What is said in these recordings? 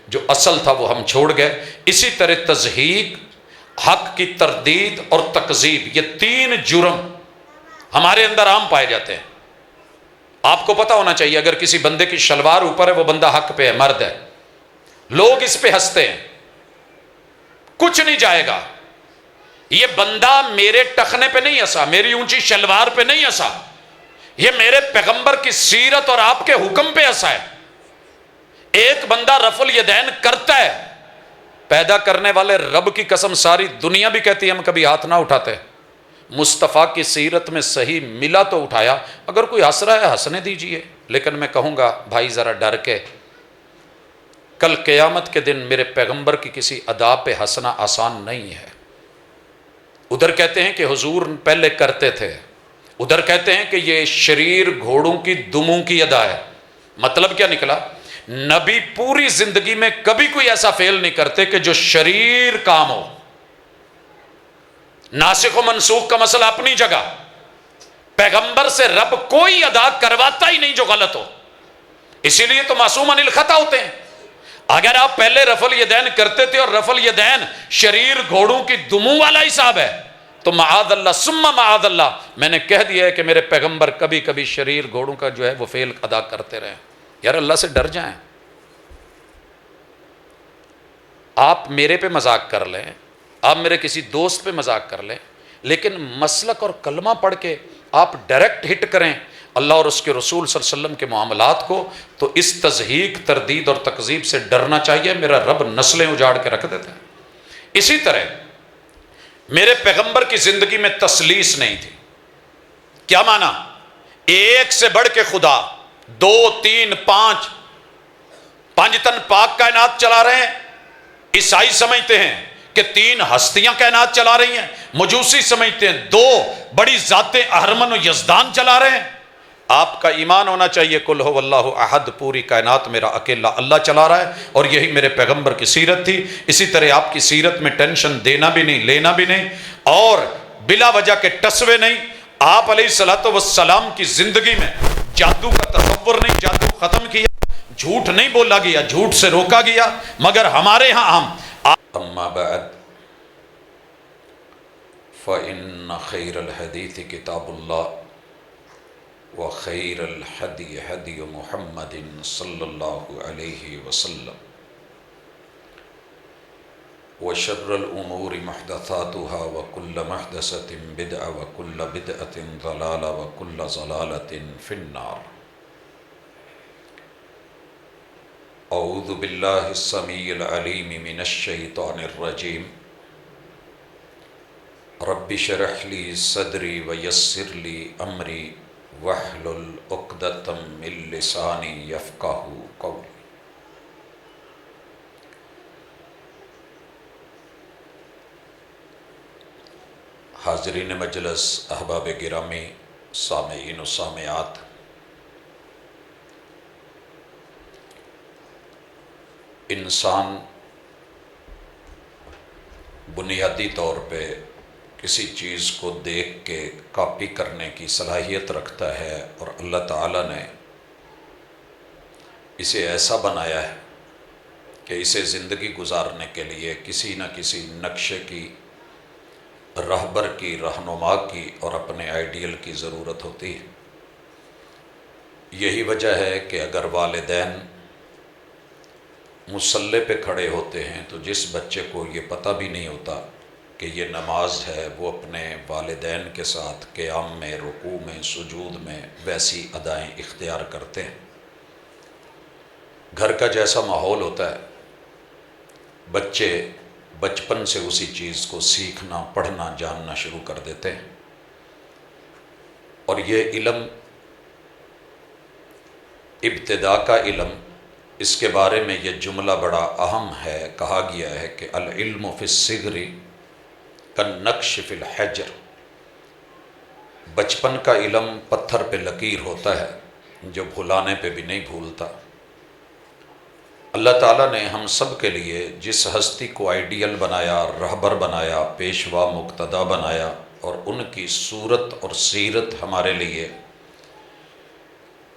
جو اصل تھا وہ ہم چھوڑ گئے۔ اسی طرح تضحیق، حق کی تردید اور تکذیب، یہ تین جرم ہمارے اندر عام پائے جاتے ہیں۔ آپ کو پتہ ہونا چاہیے اگر کسی بندے کی شلوار اوپر ہے وہ بندہ حق پہ ہے، مرد ہے، لوگ اس پہ ہنستے ہیں، کچھ نہیں جائے گا، یہ بندہ میرے ٹخنے پہ نہیں ہنسا، میری اونچی شلوار پہ نہیں ہنسا، یہ میرے پیغمبر کی سیرت اور آپ کے حکم پہ ہنسا ہے۔ ایک بندہ رفع الیدین کرتا ہے، پیدا کرنے والے رب کی قسم ساری دنیا بھی کہتی ہے ہم کبھی ہاتھ نہ اٹھاتے، مصطفیٰ کی سیرت میں صحیح ملا تو اٹھایا، اگر کوئی ہنس رہا ہے ہنسنے دیجئے، لیکن میں کہوں گا بھائی ذرا ڈر کے، کل قیامت کے دن میرے پیغمبر کی کسی ادا پہ ہنسنا آسان نہیں ہے۔ ادھر کہتے ہیں کہ حضور پہلے کرتے تھے، ادھر کہتے ہیں کہ یہ شریر گھوڑوں کی دموں کی ادا ہے۔ مطلب کیا نکلا؟ نبی پوری زندگی میں کبھی کوئی ایسا فعل نہیں کرتے کہ جو شریر کام ہو۔ ناسخ و منسوخ کا مسئلہ اپنی جگہ، پیغمبر سے رب کوئی ادا کرواتا ہی نہیں جو غلط ہو، اسی لیے تو معصوم عن الخطا ہوتے ہیں۔ اگر آپ پہلے رفع الیدین کرتے تھے اور رفع الیدین شریر گھوڑوں کی دموں والا حساب ہے تو معاذ اللہ ثم معاذ اللہ، میں نے کہہ دیا ہے کہ میرے پیغمبر کبھی کبھی شریر گھوڑوں کا جو ہے وہ فعل ادا کرتے رہے۔ یار اللہ سے ڈر جائیں۔ آپ میرے پہ مذاق کر لیں، آپ میرے کسی دوست پہ مذاق کر لیں، لیکن مسلک اور کلمہ پڑھ کے آپ ڈائریکٹ ہٹ کریں اللہ اور اس کے رسول صلی اللہ علیہ وسلم کے معاملات کو، تو اس تضحیق، تردید اور تکذیب سے ڈرنا چاہیے۔ میرا رب نسلیں اجاڑ کے رکھ دیتا ہے۔ اسی طرح میرے پیغمبر کی زندگی میں تسلیس نہیں تھی۔ کیا معنی؟ ایک سے بڑھ کے خدا، دو، تین، پانچ تن پاک کائنات چلا رہے ہیں۔ عیسائی سمجھتے ہیں کہ تین ہستیاں کائنات چلا رہی ہیں، مجوسی سمجھتے ہیں دو بڑی ذاتیں اہرمن و یزدان چلا رہے ہیں۔ آپ کا ایمان ہونا چاہیے قل هو اللہ احد، پوری کائنات میرا اکیلا اللہ چلا رہا ہے، اور یہی میرے پیغمبر کی سیرت تھی۔ اسی طرح آپ کی سیرت میں ٹینشن دینا بھی نہیں، لینا بھی نہیں، اور بلا وجہ کے ٹسوے نہیں۔ آپ علیہ الصلوۃ والسلام کی زندگی میں جادو کا تصور نہیں، جادو ختم کیا، جھوٹ نہیں بولا گیا، جھوٹ سے روکا گیا، مگر ہمارے ہاں ہم اما بعد فإن خیر الحدیث کتاب اللہ وخیر الہدی ہدی محمد صلی اللہ علیہ وسلم وشر الامور محدثاتها وكل محدثة بدعة وكل بدعة ضلالة وكل ضلالة في النار۔ اعوذ باللہ السمیع العلیم من الشیطان الرجیم، رب اشرح لی صدری ویسر لی امری واحلل عقدۃ من لسانی یفقہوا قولی۔ حاضرین مجلس، احباب گرامی، سامعین و سامعات، انسان بنیادی طور پہ کسی چیز کو دیکھ کے کاپی کرنے کی صلاحیت رکھتا ہے، اور اللہ تعالیٰ نے اسے ایسا بنایا ہے کہ اسے زندگی گزارنے کے لیے کسی نہ کسی نقشے کی، رہبر کی، رہنما کی اور اپنے آئیڈیل کی ضرورت ہوتی ہے۔ یہی وجہ ہے کہ اگر والدین مصلی پہ کھڑے ہوتے ہیں تو جس بچے کو یہ پتہ بھی نہیں ہوتا کہ یہ نماز ہے، وہ اپنے والدین کے ساتھ قیام میں، رکوع میں، سجود میں ویسی ادائیں اختیار کرتے ہیں۔ گھر کا جیسا ماحول ہوتا ہے، بچے بچپن سے اسی چیز کو سیکھنا، پڑھنا، جاننا شروع کر دیتے ہیں۔ اور یہ علم، ابتدا کا علم، اس کے بارے میں یہ جملہ بڑا اہم ہے۔ کہا گیا ہے کہ العلم فی الصغر کالنقش فی الحجر، بچپن کا علم پتھر پہ لکیر ہوتا ہے جو بھلانے پہ بھی نہیں بھولتا۔ اللہ تعالیٰ نے ہم سب کے لیے جس ہستی کو آئیڈیل بنایا، رہبر بنایا، پیشوا مقتدا بنایا، اور ان کی صورت اور سیرت ہمارے لیے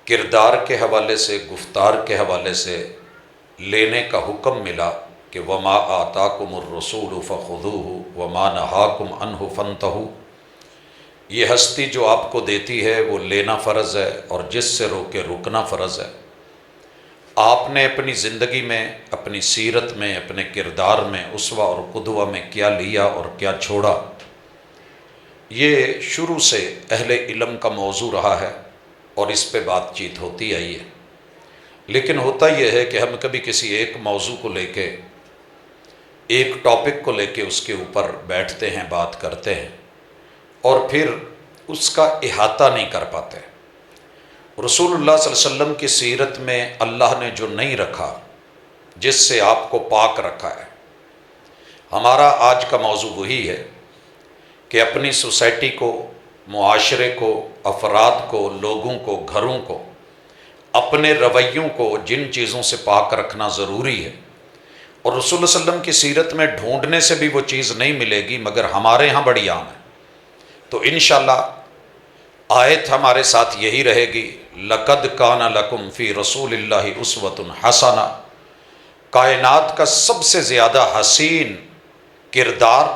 کردار کے حوالے سے، گفتار کے حوالے سے لینے کا حکم ملا کہ وما آتاکم الرسول فخذوہ وما نہاکم عنہ فانتہوا، یہ ہستی جو آپ کو دیتی ہے وہ لینا فرض ہے، اور جس سے روکے رکنا فرض ہے۔ آپ نے اپنی زندگی میں، اپنی سیرت میں، اپنے کردار میں، اسوہ اور قدوہ میں کیا لیا اور کیا چھوڑا، یہ شروع سے اہل علم کا موضوع رہا ہے اور اس پہ بات چیت ہوتی آئی ہے۔ لیکن ہوتا یہ ہے کہ ہم کبھی کسی ایک موضوع کو لے کے، ایک ٹاپک کو لے کے اس کے اوپر بیٹھتے ہیں، بات کرتے ہیں، اور پھر اس کا احاطہ نہیں کر پاتے۔ رسول اللہ صلی اللہ علیہ وسلم کی سیرت میں اللہ نے جو نہیں رکھا، جس سے آپ کو پاک رکھا ہے، ہمارا آج کا موضوع وہی ہے کہ اپنی سوسائٹی کو، معاشرے کو، افراد کو، لوگوں کو، گھروں کو، اپنے رویوں کو جن چیزوں سے پاک رکھنا ضروری ہے، اور رسول اللہ علیہ وسلم کی سیرت میں ڈھونڈنے سے بھی وہ چیز نہیں ملے گی مگر ہمارے ہاں بڑی عام ہے۔ تو انشاءاللہ آیت ہمارے ساتھ یہی رہے گی، لَقَدْ كَانَ لَكُمْ فِي رَسُولِ اللَّهِ أُسْوَةٌ حَسَنَةٌ، کائنات کا سب سے زیادہ حسین کردار،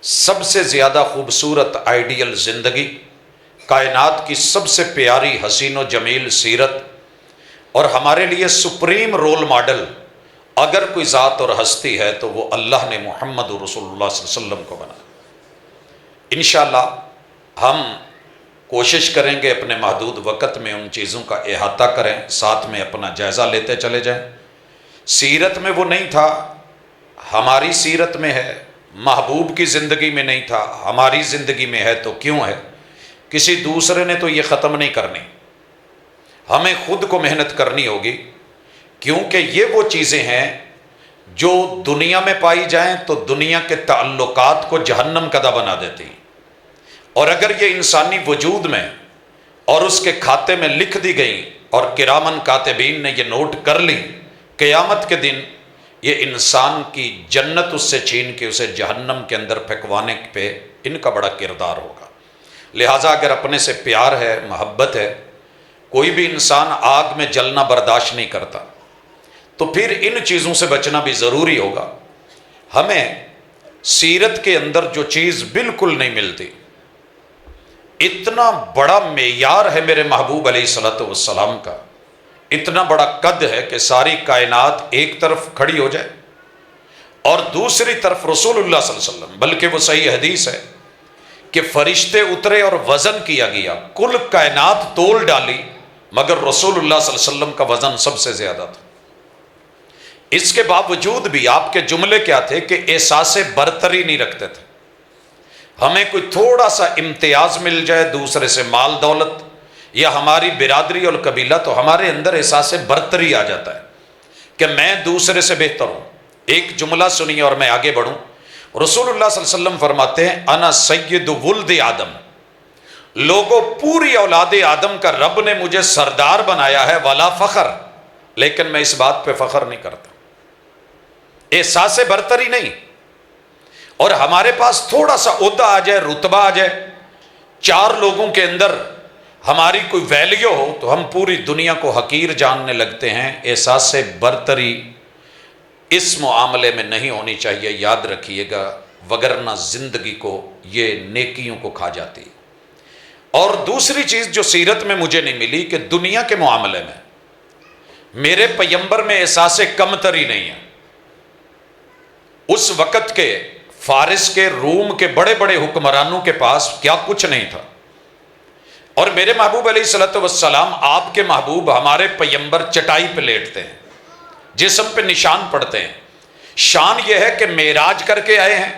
سب سے زیادہ خوبصورت آئیڈیل زندگی، کائنات کی سب سے پیاری حسین و جمیل سیرت، اور ہمارے لیے سپریم رول ماڈل اگر کوئی ذات اور ہستی ہے تو وہ اللہ نے محمد رسول اللہ صلی اللہ علیہ وسلم کو بنا۔ انشاءاللہ ہم کوشش کریں گے اپنے محدود وقت میں ان چیزوں کا احاطہ کریں، ساتھ میں اپنا جائزہ لیتے چلے جائیں۔ سیرت میں وہ نہیں تھا، ہماری سیرت میں ہے، محبوب کی زندگی میں نہیں تھا، ہماری زندگی میں ہے، تو کیوں ہے؟ کسی دوسرے نے تو یہ ختم نہیں کرنی، ہمیں خود کو محنت کرنی ہوگی، کیونکہ یہ وہ چیزیں ہیں جو دنیا میں پائی جائیں تو دنیا کے تعلقات کو جہنم کدہ بنا دیتی، اور اگر یہ انسانی وجود میں اور اس کے کھاتے میں لکھ دی گئی اور کرامن کاتبین نے یہ نوٹ کر لی، قیامت کے دن یہ انسان کی جنت اس سے چھین کے اسے جہنم کے اندر پھینکوانے پہ ان کا بڑا کردار ہوگا۔ لہٰذا اگر اپنے سے پیار ہے، محبت ہے، کوئی بھی انسان آگ میں جلنا برداشت نہیں کرتا، تو پھر ان چیزوں سے بچنا بھی ضروری ہوگا۔ ہمیں سیرت کے اندر جو چیز بالکل نہیں ملتی، اتنا بڑا معیار ہے میرے محبوب علیہ الصلوۃ والسلام کا، اتنا بڑا قد ہے کہ ساری کائنات ایک طرف کھڑی ہو جائے اور دوسری طرف رسول اللہ صلی اللہ علیہ وسلم، بلکہ وہ صحیح حدیث ہے کہ فرشتے اترے اور وزن کیا گیا، کل کائنات تول ڈالی مگر رسول اللہ صلی اللہ علیہ وسلم کا وزن سب سے زیادہ تھا۔ اس کے باوجود بھی آپ کے جملے کیا تھے کہ احساس برتری نہیں رکھتے تھے، ہمیں کوئی تھوڑا سا امتیاز مل جائے دوسرے سے، مال دولت یا ہماری برادری اور قبیلہ، تو ہمارے اندر احساس برتری آ جاتا ہے کہ میں دوسرے سے بہتر ہوں۔ ایک جملہ سنیے اور میں آگے بڑھوں۔ رسول اللہ صلی اللہ علیہ وسلم فرماتے ہیں انا سید ولد آدم، لوگوں پوری اولاد آدم کا رب نے مجھے سردار بنایا ہے، ولا فخر، لیکن میں اس بات پہ فخر نہیں کرتا، احساس برتری نہیں۔ اور ہمارے پاس تھوڑا سا عہدہ آ جائے، رتبہ آ جائے، چار لوگوں کے اندر ہماری کوئی ویلیو ہو تو ہم پوری دنیا کو حقیر جاننے لگتے ہیں۔ احساس برتری اس معاملے میں نہیں ہونی چاہیے، یاد رکھیے گا، وگرنہ زندگی کو یہ نیکیوں کو کھا جاتی ہے۔ اور دوسری چیز جو سیرت میں مجھے نہیں ملی کہ دنیا کے معاملے میں میرے پیمبر میں احساس کمتری نہیں ہے۔ اس وقت کے فارس کے، روم کے بڑے بڑے حکمرانوں کے پاس کیا کچھ نہیں تھا، اور میرے محبوب علیہ الصلوۃ والسلام، آپ کے محبوب، ہمارے پیمبر چٹائی پہ لیٹتے ہیں، جسم پہ نشان پڑتے ہیں۔ شان یہ ہے کہ معراج کر کے آئے ہیں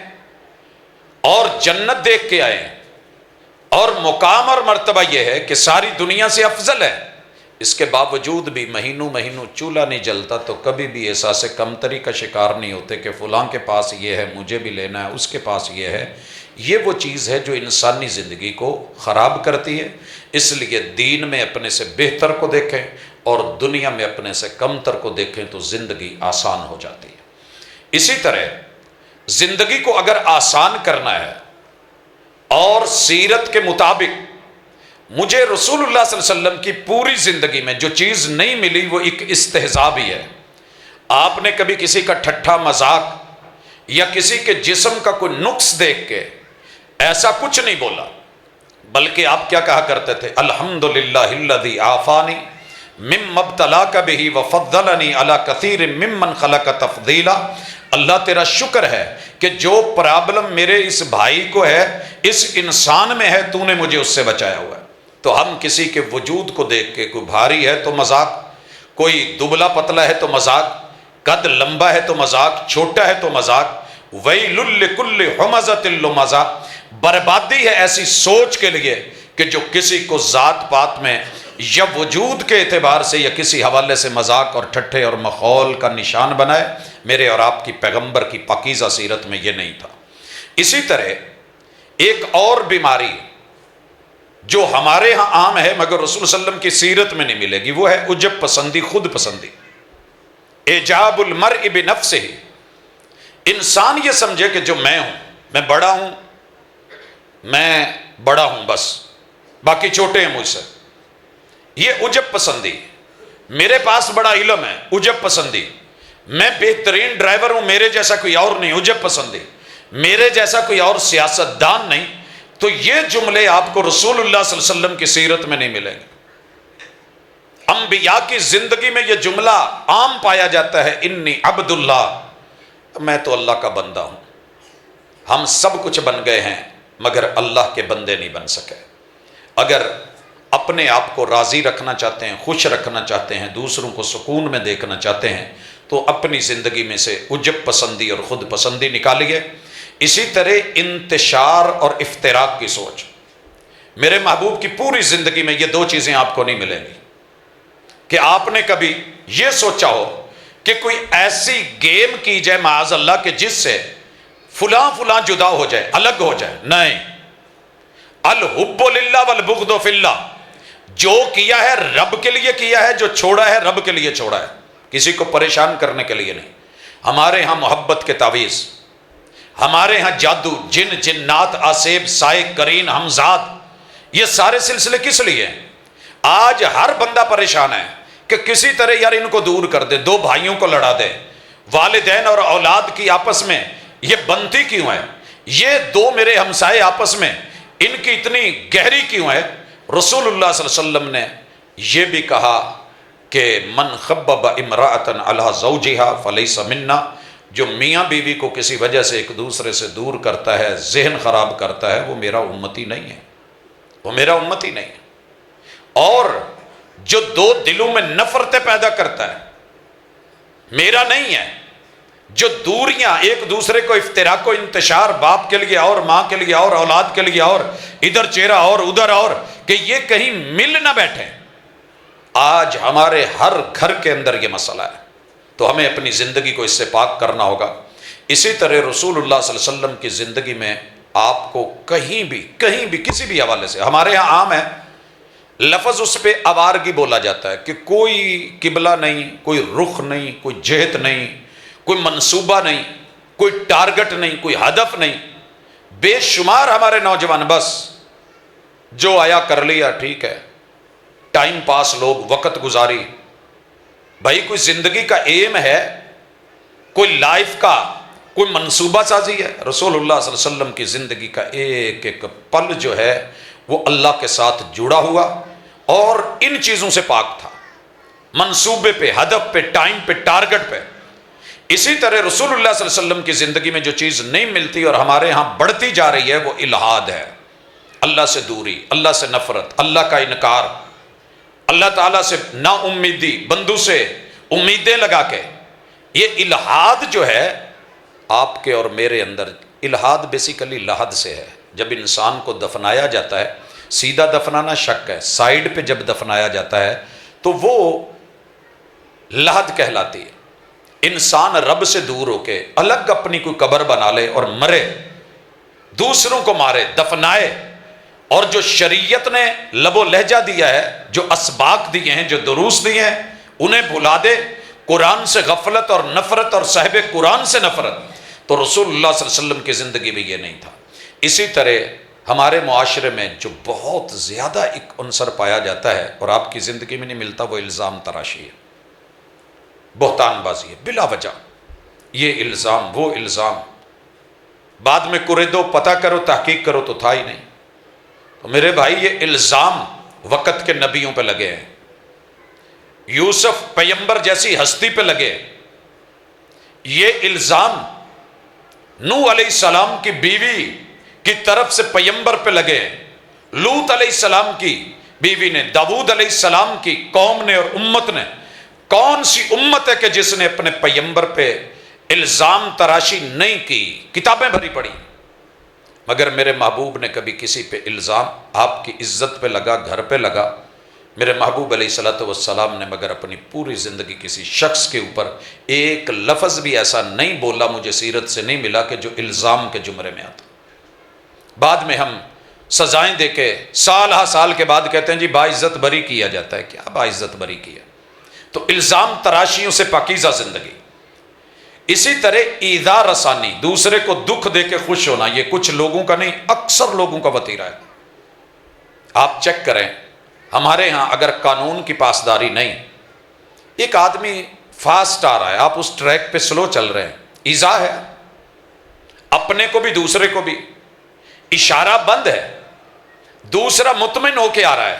اور جنت دیکھ کے آئے ہیں، اور مقام اور مرتبہ یہ ہے کہ ساری دنیا سے افضل ہے۔ اس کے باوجود بھی مہینوں چولہا نہیں جلتا تو کبھی بھی احساس کمتری کا شکار نہیں ہوتے کہ فلاں کے پاس یہ ہے، مجھے بھی لینا ہے، اس کے پاس یہ ہے۔ یہ وہ چیز ہے جو انسانی زندگی کو خراب کرتی ہے۔ اس لیے دین میں اپنے سے بہتر کو دیکھیں اور دنیا میں اپنے سے کمتر کو دیکھیں تو زندگی آسان ہو جاتی ہے۔ اسی طرح زندگی کو اگر آسان کرنا ہے اور سیرت کے مطابق، مجھے رسول اللہ صلی اللہ علیہ وسلم کی پوری زندگی میں جو چیز نہیں ملی وہ ایک استہزاء بھی ہے، آپ نے کبھی کسی کا ٹھٹھا مذاق یا کسی کے جسم کا کوئی نقص دیکھ کے ایسا کچھ نہیں بولا، بلکہ آپ کیا کہا کرتے تھے؟ الحمدللہ الذی عافانی مما ابتلاک بہ وفضلنی علی کثیر ممن خلق تفضیلا۔ اللہ تیرا شکر ہے کہ جو پرابلم میرے اس بھائی کو ہے، اس انسان میں ہے، تو نے مجھے اس سے بچایا ہوا ہے۔ تو ہم کسی کے وجود کو دیکھ کے، کوئی بھاری ہے تو مذاق، کوئی دبلا پتلا ہے تو مذاق، قد لمبا ہے تو مذاق، چھوٹا ہے تو مذاق۔ ویل لکل ہمزۃ لمزہ، بربادی ہے ایسی سوچ کے لیے کہ جو کسی کو ذات پات میں یا وجود کے اعتبار سے یا کسی حوالے سے مذاق اور ٹھٹھے اور مخول کا نشان بنائے۔ میرے اور آپ کی پیغمبر کی پاکیزہ سیرت میں یہ نہیں تھا۔ اسی طرح ایک اور بیماری جو ہمارے ہاں عام ہے مگر رسول صلی اللہ علیہ وسلم کی سیرت میں نہیں ملے گی، وہ ہے عجب پسندی، خود پسندی، اعجاب المرء بنفسہ۔ انسان یہ سمجھے کہ جو میں ہوں، میں بڑا ہوں، میں بڑا ہوں، بس باقی چھوٹے ہیں مجھ سے، یہ عجب پسندی۔ میرے پاس بڑا علم ہے، عجب پسندی۔ میں بہترین ڈرائیور ہوں، میرے جیسا کوئی اور نہیں، عجب پسندی۔ میرے جیسا کوئی اور سیاست دان نہیں۔ تو یہ جملے آپ کو رسول اللہ صلی اللہ علیہ وسلم کی سیرت میں نہیں ملیں گے۔ انبیاء کی زندگی میں یہ جملہ عام پایا جاتا ہے، انی عبد اللہ، میں تو اللہ کا بندہ ہوں۔ ہم سب کچھ بن گئے ہیں مگر اللہ کے بندے نہیں بن سکے۔ اگر اپنے آپ کو راضی رکھنا چاہتے ہیں، خوش رکھنا چاہتے ہیں، دوسروں کو سکون میں دیکھنا چاہتے ہیں، تو اپنی زندگی میں سے عجب پسندی اور خود پسندی نکالیے۔ اسی طرح انتشار اور افتراق کی سوچ، میرے محبوب کی پوری زندگی میں یہ دو چیزیں آپ کو نہیں ملیں گی کہ آپ نے کبھی یہ سوچا ہو کہ کوئی ایسی گیم کی جائے معاذ اللہ کہ جس سے فلاں فلاں جدا ہو جائے، الگ ہو جائے۔ نہیں، الحب للہ والبغض فی اللہ، جو کیا ہے رب کے لیے کیا ہے، جو چھوڑا ہے رب کے لیے چھوڑا ہے، کسی کو پریشان کرنے کے لیے نہیں۔ ہمارے ہاں محبت کے تعویذ، ہمارے ہاں جادو، جن جنات، آسیب، سائے کرین، ہمزاد، یہ سارے سلسلے کس لیے ہیں؟ آج ہر بندہ پریشان ہے کہ کسی طرح یار ان کو دور کر دے، دو بھائیوں کو لڑا دے، والدین اور اولاد کی آپس میں یہ بنتی کیوں ہے؟ یہ دو میرے ہمسائے آپس میں ان کی اتنی گہری کیوں ہے؟ رسول اللہ صلی اللہ علیہ وسلم نے یہ بھی کہا کہ من خبب امرأة علی زوجہا فلیس منا، جو میاں بیوی کو کسی وجہ سے ایک دوسرے سے دور کرتا ہے، ذہن خراب کرتا ہے، وہ میرا امتی نہیں ہے، وہ میرا امتی نہیں ہے۔ اور جو دو دلوں میں نفرتیں پیدا کرتا ہے، میرا نہیں ہے۔ جو دوریاں، ایک دوسرے کو افتراق و انتشار، باپ کے لیے اور ماں کے لیے اور اولاد کے لیے اور ادھر چہرہ اور ادھر اور، کہ یہ کہیں مل نہ بیٹھے، آج ہمارے ہر گھر کے اندر یہ مسئلہ ہے۔ تو ہمیں اپنی زندگی کو اس سے پاک کرنا ہوگا۔ اسی طرح رسول اللہ صلی اللہ علیہ وسلم کی زندگی میں آپ کو کہیں بھی کسی بھی حوالے سے، ہمارے ہاں عام ہے لفظ اس پہ آوارگی بولا جاتا ہے کہ کوئی قبلہ نہیں، کوئی رخ نہیں، کوئی جہت نہیں، کوئی منصوبہ نہیں، کوئی ٹارگٹ نہیں، کوئی ہدف نہیں۔ بے شمار ہمارے نوجوان بس جو آیا کر لیا، ٹھیک ہے، ٹائم پاس، لوگ وقت گزاری۔ بھائی کوئی زندگی کا ایم ہے، کوئی لائف کا کوئی منصوبہ سازی ہے؟ رسول اللہ صلی اللہ علیہ وسلم کی زندگی کا ایک ایک پل جو ہے وہ اللہ کے ساتھ جڑا ہوا اور ان چیزوں سے پاک تھا، منصوبے پہ، ہدف پہ، ٹائم پہ، ٹارگٹ پہ۔ اسی طرح رسول اللہ صلی اللہ علیہ وسلم کی زندگی میں جو چیز نہیں ملتی اور ہمارے ہاں بڑھتی جا رہی ہے وہ الحاد ہے، اللہ سے دوری، اللہ سے نفرت، اللہ کا انکار، اللہ تعالیٰ سے نا امیدی، بندوں سے امیدیں لگا کے۔ یہ الحاد جو ہے آپ کے اور میرے اندر، الحاد بیسیکلی لحد سے ہے۔ جب انسان کو دفنایا جاتا ہے، سیدھا دفنانا شک ہے، سائیڈ پہ جب دفنایا جاتا ہے تو وہ لحد کہلاتی ہے۔ انسان رب سے دور ہو کے الگ اپنی کوئی قبر بنا لے اور مرے، دوسروں کو مارے، دفنائے، اور جو شریعت نے لب و لہجہ دیا ہے، جو اسباق دیے ہیں، جو دروس دیے ہیں، انہیں بھلا دے، قرآن سے غفلت اور نفرت اور صاحب قرآن سے نفرت، تو رسول اللہ صلی اللہ علیہ وسلم کی زندگی میں یہ نہیں تھا۔ اسی طرح ہمارے معاشرے میں جو بہت زیادہ ایک عنصر پایا جاتا ہے اور آپ کی زندگی میں نہیں ملتا، وہ الزام تراشی ہے۔ بہتان بازی ہے بلا وجہ، یہ الزام وہ الزام، بعد میں کریدو پتہ کرو تحقیق کرو تو تھا ہی نہیں۔ تو میرے بھائی یہ الزام وقت کے نبیوں پہ لگے ہیں، یوسف پیمبر جیسی ہستی پہ لگے، یہ الزام نوح علیہ السلام کی بیوی کی طرف سے پیمبر پہ لگے، لوط علیہ السلام کی بیوی نے، داؤد علیہ السلام کی قوم نے اور امت نے۔ کون سی امت ہے کہ جس نے اپنے پیمبر پہ الزام تراشی نہیں کی؟ کتابیں بھری پڑی، مگر میرے محبوب نے کبھی کسی پہ الزام، آپ کی عزت پہ لگا، گھر پہ لگا، میرے محبوب علیہ الصلوۃ والسلام نے مگر اپنی پوری زندگی کسی شخص کے اوپر ایک لفظ بھی ایسا نہیں بولا، مجھے سیرت سے نہیں ملا کہ جو الزام کے زمرے میں آتا۔ بعد میں ہم سزائیں دے کے سال ہا سال کے بعد کہتے ہیں جی باعزت بری کیا جاتا ہے، کیا باعزت بری کیا؟ تو الزام تراشیوں سے پاکیزہ زندگی۔ اسی طرح ایذا رسانی، دوسرے کو دکھ دے کے خوش ہونا، یہ کچھ لوگوں کا نہیں، اکثر لوگوں کا وتیرہ ہے۔ آپ چیک کریں، ہمارے ہاں اگر قانون کی پاسداری نہیں، ایک آدمی فاسٹ آ رہا ہے، آپ اس ٹریک پہ سلو چل رہے ہیں، ایذا ہے، اپنے کو بھی دوسرے کو بھی، اشارہ بند ہے، دوسرا مطمئن ہو کے آ رہا ہے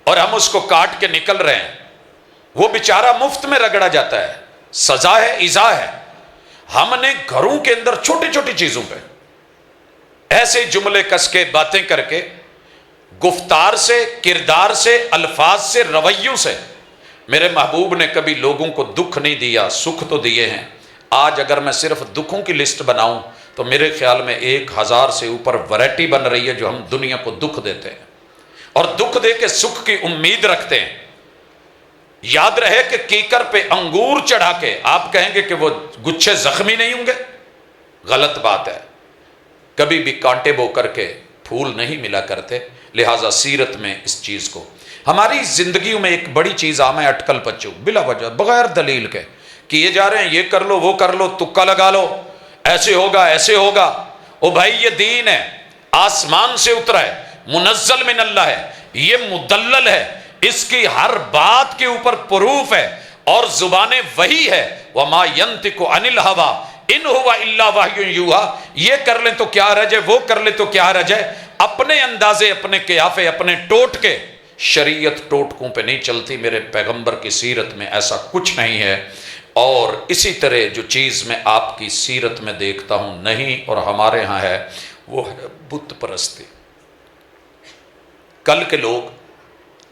اور ہم اس کو کاٹ کے نکل رہے ہیں، وہ بیچارہ مفت میں رگڑا جاتا ہے، سزا ہے، ایذا ہے۔ ہم نے گھروں کے اندر چھوٹی چھوٹی چیزوں پہ ایسے جملے کس کے باتیں کر کے، گفتار سے، کردار سے، الفاظ سے، رویوں سے، میرے محبوب نے کبھی لوگوں کو دکھ نہیں دیا، سکھ تو دیے ہیں۔ آج اگر میں صرف دکھوں کی لسٹ بناؤں تو میرے خیال میں 1000 سے اوپر ورائٹی بن رہی ہے جو ہم دنیا کو دکھ دیتے ہیں، اور دکھ دے کے سکھ کی امید رکھتے ہیں۔ یاد رہے کہ کیکر پہ انگور چڑھا کے آپ کہیں گے کہ وہ گچھے زخمی نہیں ہوں گے، غلط بات ہے۔ کبھی بھی کانٹے بو کر کے پھول نہیں ملا کرتے، لہٰذا سیرت میں اس چیز کو، ہماری زندگیوں میں ایک بڑی چیز عام ہے، اٹکل پچو، بلا وجہ بغیر دلیل کے کیے جا رہے ہیں، یہ کر لو وہ کر لو، تکا لگا لو، ایسے ہوگا ایسے ہوگا۔ او بھائی یہ دین ہے، آسمان سے اترا ہے، منزل من اللہ ہے، یہ مدلل ہے، اس کی ہر بات کے اوپر پروف ہے، اور زبانیں وہی ہے، وما ينطق عن الهوى ان هو الا وحی یوحی۔ یہ کر لیں تو کیا رہ جائے، وہ کر لیں تو کیا رہ جائے، اپنے اندازے، اپنے قیافے، اپنے ٹوٹ کے، شریعت ٹوٹکوں پہ نہیں چلتی، میرے پیغمبر کی سیرت میں ایسا کچھ نہیں ہے۔ اور اسی طرح جو چیز میں آپ کی سیرت میں دیکھتا ہوں نہیں اور ہمارے ہاں ہے، وہ ہے بت پرستی۔ کل کے لوگ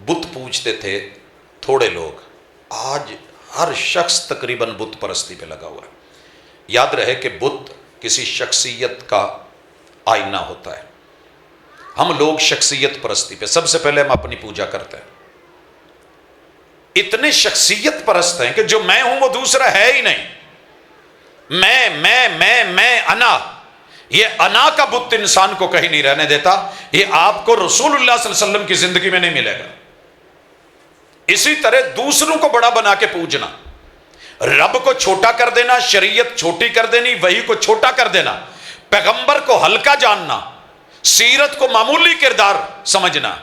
بت پوجتے تھے، تھوڑے لوگ، آج ہر شخص تقریباً بت پرستی پہ لگا ہوا ہے۔ یاد رہے کہ بت کسی شخصیت کا آئینہ ہوتا ہے، ہم لوگ شخصیت پرستی پہ سب سے پہلے ہم اپنی پوجا کرتے ہیں، اتنے شخصیت پرست ہیں کہ جو میں ہوں وہ دوسرا ہے ہی نہیں، میں انا، یہ انا کا بت انسان کو کہیں نہیں رہنے دیتا، یہ آپ کو رسول اللہ صلی اللہ علیہ وسلم کی زندگی میں نہیں ملے گا۔ اسی طرح دوسروں کو بڑا بنا کے پوجنا، رب کو چھوٹا کر دینا، شریعت چھوٹی کر دینی، وحی کو چھوٹا کر دینا، پیغمبر کو ہلکا جاننا، سیرت کو معمولی کردار سمجھنا،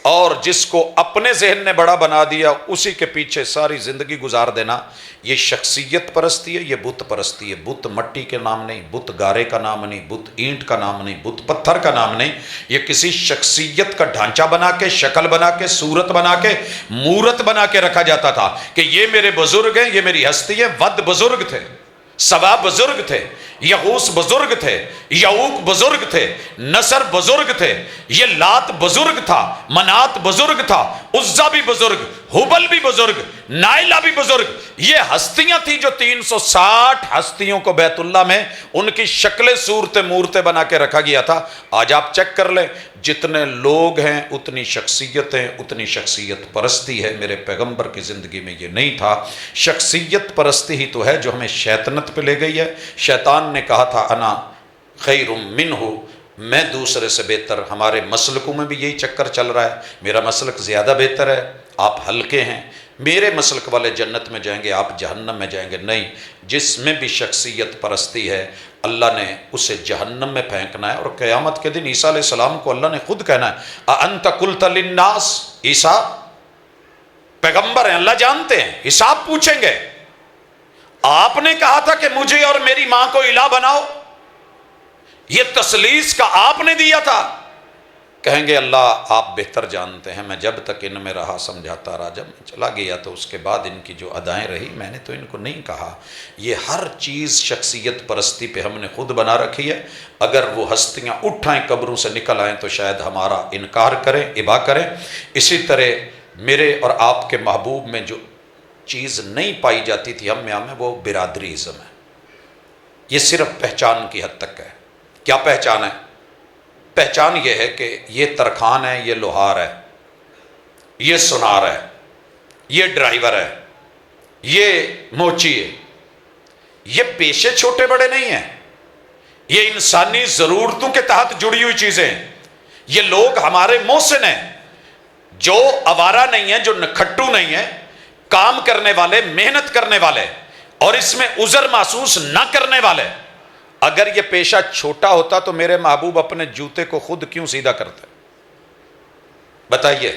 اور جس کو اپنے ذہن نے بڑا بنا دیا اسی کے پیچھے ساری زندگی گزار دینا، یہ شخصیت پرستی ہے، یہ بت پرستی ہے۔ بت مٹی کے نام نہیں، بت گارے کا نام نہیں، بت اینٹ کا نام نہیں، بت پتھر کا نام نہیں، یہ کسی شخصیت کا ڈھانچہ بنا کے، شکل بنا کے، صورت بنا کے، مورت بنا کے رکھا جاتا تھا کہ یہ میرے بزرگ ہیں، یہ میری ہستی ہے۔ ود بزرگ تھے، سوا بزرگ تھے، یغوث بزرگ تھے، یعوق بزرگ تھے، نصر بزرگ تھے، یہ لات بزرگ تھا، منات بزرگ تھا، عزا بھی بزرگ، حبل بھی بزرگ، نائلہ بھی بزرگ، یہ ہستیاں تھیں جو 360 ہستیوں کو بیت اللہ میں ان کی شکلیں، صورتیں، مورتیں بنا کے رکھا گیا تھا۔ آج آپ چیک کر لیں، جتنے لوگ ہیں اتنی شخصیتیں، اتنی شخصیت پرستی ہے۔ میرے پیغمبر کی زندگی میں یہ نہیں تھا۔ شخصیت پرستی ہی تو ہے جو ہمیں شیطنت پہ لے گئی ہے۔ شیطان نے کہا تھا انا خیر منہ، میں دوسرے سے بہتر۔ ہمارے مسلکوں میں بھی یہی چکر چل رہا ہے، میرا مسلک زیادہ بہتر ہے، آپ ہلکے ہیں، میرے مسلک والے جنت میں جائیں گے، آپ جہنم میں جائیں گے۔ نہیں، جس میں بھی شخصیت پرستی ہے اللہ نے اسے جہنم میں پھینکنا ہے، اور قیامت کے دن عیسیٰ علیہ السلام کو اللہ نے خود کہنا ہے اَأَنْتَ قُلْتَ لِلنَّاسِ، عیسیٰ پیغمبر ہیں، اللہ جانتے ہیں، حساب پوچھیں گے، آپ نے کہا تھا کہ مجھے اور میری ماں کو الہ بناؤ، یہ تثلیث کا آپ نے دیا تھا۔ کہیں گے اللہ آپ بہتر جانتے ہیں، میں جب تک ان میں رہا سمجھاتا رہا، جب میں چلا گیا تو اس کے بعد ان کی جو ادائیں رہی میں نے تو ان کو نہیں کہا۔ یہ ہر چیز شخصیت پرستی پہ ہم نے خود بنا رکھی ہے، اگر وہ ہستیاں اٹھائیں قبروں سے نکل آئیں تو شاید ہمارا انکار کریں، ابا کریں۔ اسی طرح میرے اور آپ کے محبوب میں جو چیز نہیں پائی جاتی تھی ہم میں وہ برادری ازم ہے۔ یہ صرف پہچان کی حد تک ہے۔ کیا پہچان ہے؟ پہچان یہ ہے کہ یہ ترخان ہے، یہ لوہار ہے، یہ سنار ہے، یہ ڈرائیور ہے، یہ موچی ہے۔ یہ پیشے چھوٹے بڑے نہیں ہیں، یہ انسانی ضرورتوں کے تحت جڑی ہوئی چیزیں ہیں۔ یہ لوگ ہمارے محسن ہیں، جو آوارہ نہیں ہیں، جو نکھٹو نہیں ہیں، کام کرنے والے، محنت کرنے والے اور اس میں عذر محسوس نہ کرنے والے۔ اگر یہ پیشہ چھوٹا ہوتا تو میرے محبوب اپنے جوتے کو خود کیوں سیدھا کرتے؟ بتائیے۔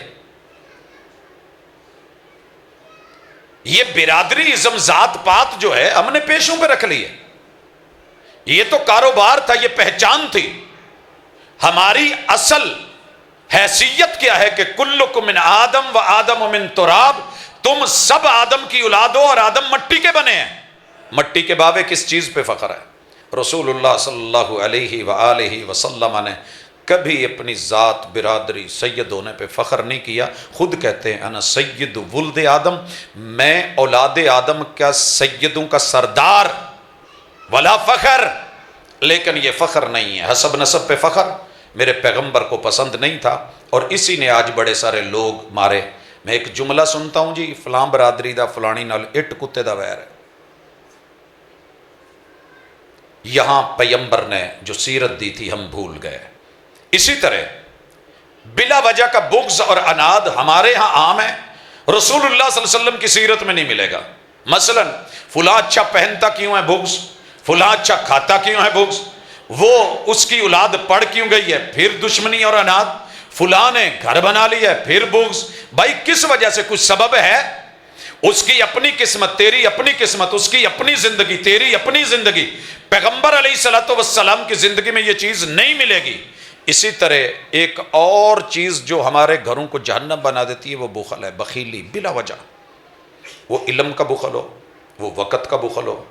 یہ برادری ازم ذات پات جو ہے ہم نے پیشوں پہ رکھ لی ہے۔ یہ تو کاروبار تھا، یہ پہچان تھی۔ ہماری اصل حیثیت کیا ہے کہ کلکم من آدم و آدم من تراب، تم سب آدم کی اولاد ہو اور آدم مٹی کے بنے ہیں۔ مٹی کے بابے کس چیز پہ فخر ہے؟ رسول اللہ صلی اللہ علیہ وآلہ وسلم نے کبھی اپنی ذات، برادری، سید ہونے پہ فخر نہیں کیا۔ خود کہتے ہیں انا سید ولد آدم، میں اولاد آدم کا سیدوں کا سردار، ولا فخر، لیکن یہ فخر نہیں ہے، حسب نسب پہ فخر میرے پیغمبر کو پسند نہیں تھا، اور اسی نے آج بڑے سارے لوگ مارے۔ میں ایک جملہ سنتا ہوں جی، فلاں برادری دا فلانی نال اٹ کتے دا ویر ہے۔ یہاں پیغمبر نے جو سیرت دی تھی ہم بھول گئے۔ اسی طرح بلا وجہ کا بغض اور اناد ہمارے ہاں عام ہے، رسول اللہ صلی اللہ علیہ وسلم کی سیرت میں نہیں ملے گا۔ مثلا فلاں اچھا پہنتا کیوں ہے بغض، فلاں اچھا کھاتا کیوں ہے بغض، وہ اس کی اولاد پڑھ کیوں گئی ہے پھر دشمنی اور اناد، فلاں نے گھر بنا لیا ہے پھر بغض۔ بھائی کس وجہ سے؟ کچھ سبب ہے، اس کی اپنی قسمت، تیری اپنی قسمت، اس کی اپنی زندگی، تیری اپنی زندگی۔ پیغمبر علیہ الصلوۃ والسلام کی زندگی میں یہ چیز نہیں ملے گی۔ اسی طرح ایک اور چیز جو ہمارے گھروں کو جہنم بنا دیتی ہے وہ بخل ہے، بخیلی بلا وجہ۔ وہ علم کا بخل ہو، وہ وقت کا بخل ہو،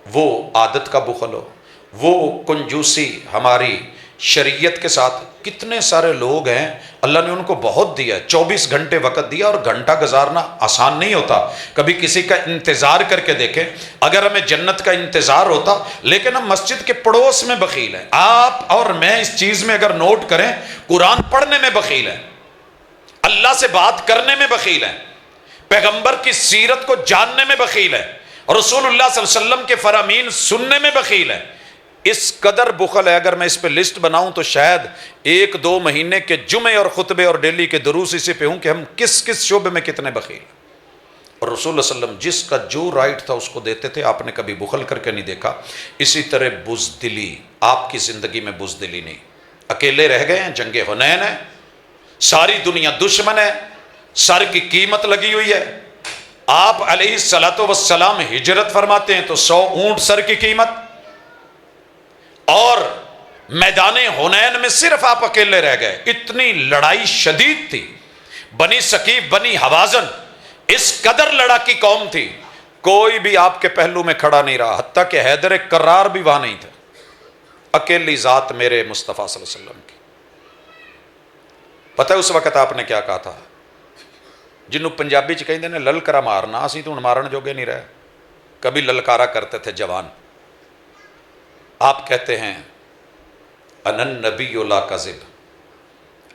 وہ عادت کا بخل ہو، وہ کنجوسی ہماری شریعت کے ساتھ۔ کتنے سارے لوگ ہیں اللہ نے ان کو بہت دیا، 24 گھنٹے وقت دیا، اور گھنٹہ گزارنا آسان نہیں ہوتا۔ کبھی کسی کا انتظار کر کے دیکھیں، اگر ہمیں جنت کا انتظار ہوتا، لیکن ہم مسجد کے پڑوس میں بخیل ہیں۔ آپ اور میں اس چیز میں اگر نوٹ کریں، قرآن پڑھنے میں بخیل ہیں، اللہ سے بات کرنے میں بخیل ہیں، پیغمبر کی سیرت کو جاننے میں بخیل ہیں، رسول اللہ صلی اللہ علیہ وسلم کے فرامین سننے میں بخیل ہیں۔ اس قدر بخل ہے، اگر میں اس پہ لسٹ بناؤں تو شاید 1-2 مہینے کے جمعے اور خطبے اور ڈیلی کے دروس اسی پہ ہوں کہ ہم کس کس شعبے میں کتنے بخیل ہیں۔ اور رسول اللہ صلی اللہ علیہ وسلم جس کا جو رائٹ تھا اس کو دیتے تھے، آپ نے کبھی بخل کر کے نہیں دیکھا۔ اسی طرح بزدلی، آپ کی زندگی میں بزدلی نہیں۔ اکیلے رہ گئے ہیں، جنگ حنین ہے، ساری دنیا دشمن ہے، سر کی قیمت لگی ہوئی ہے۔ آپ علیہ الصلوۃ والسلام ہجرت فرماتے ہیں تو 100 اونٹ سر کی قیمت، اور میدان حنین میں صرف آپ اکیلے رہ گئے۔ اتنی لڑائی شدید تھی، بنی ثقیف، بنی حوازن اس قدر لڑاکی قوم تھی، کوئی بھی آپ کے پہلو میں کھڑا نہیں رہا، حتیٰ کہ حیدر کرار بھی وہاں نہیں تھے۔ اکیلی ذات میرے مصطفیٰ صلی اللہ علیہ وسلم کی۔ پتہ ہے اس وقت آپ نے کیا کہا تھا؟ جنہوں پنجابی چ کہندے نے للکرا مارنا، اسی تو مارن جوگے نہیں رہے۔ کبھی للکارا کرتے تھے جوان۔ آپ کہتے ہیں ان النبی لا کذب۔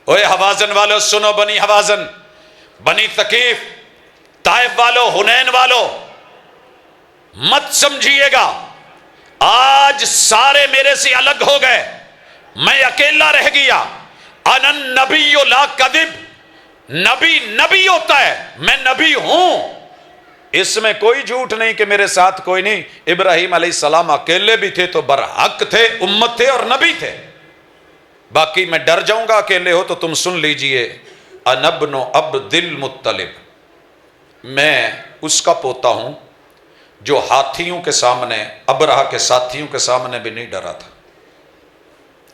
اوے حوازن والو سنو، بنی حوازن، بنی ثقیف، طائف والو، حنین والو، مت سمجھیے گا آج سارے میرے سے الگ ہو گئے، میں اکیلا رہ گیا۔ ان النبی لا کذب، نبی نبی ہوتا ہے، میں نبی ہوں، اس میں کوئی جھوٹ نہیں کہ میرے ساتھ کوئی نہیں۔ ابراہیم علیہ السلام اکیلے بھی تھے تو برحق تھے، امت تھے اور نبی تھے۔ باقی میں ڈر جاؤں گا اکیلے ہو تو تم سن لیجئے، انا ابن عبد المطلب، میں اس کا پوتا ہوں جو ہاتھیوں کے سامنے، ابرہہ کے ساتھیوں کے سامنے بھی نہیں ڈرا تھا،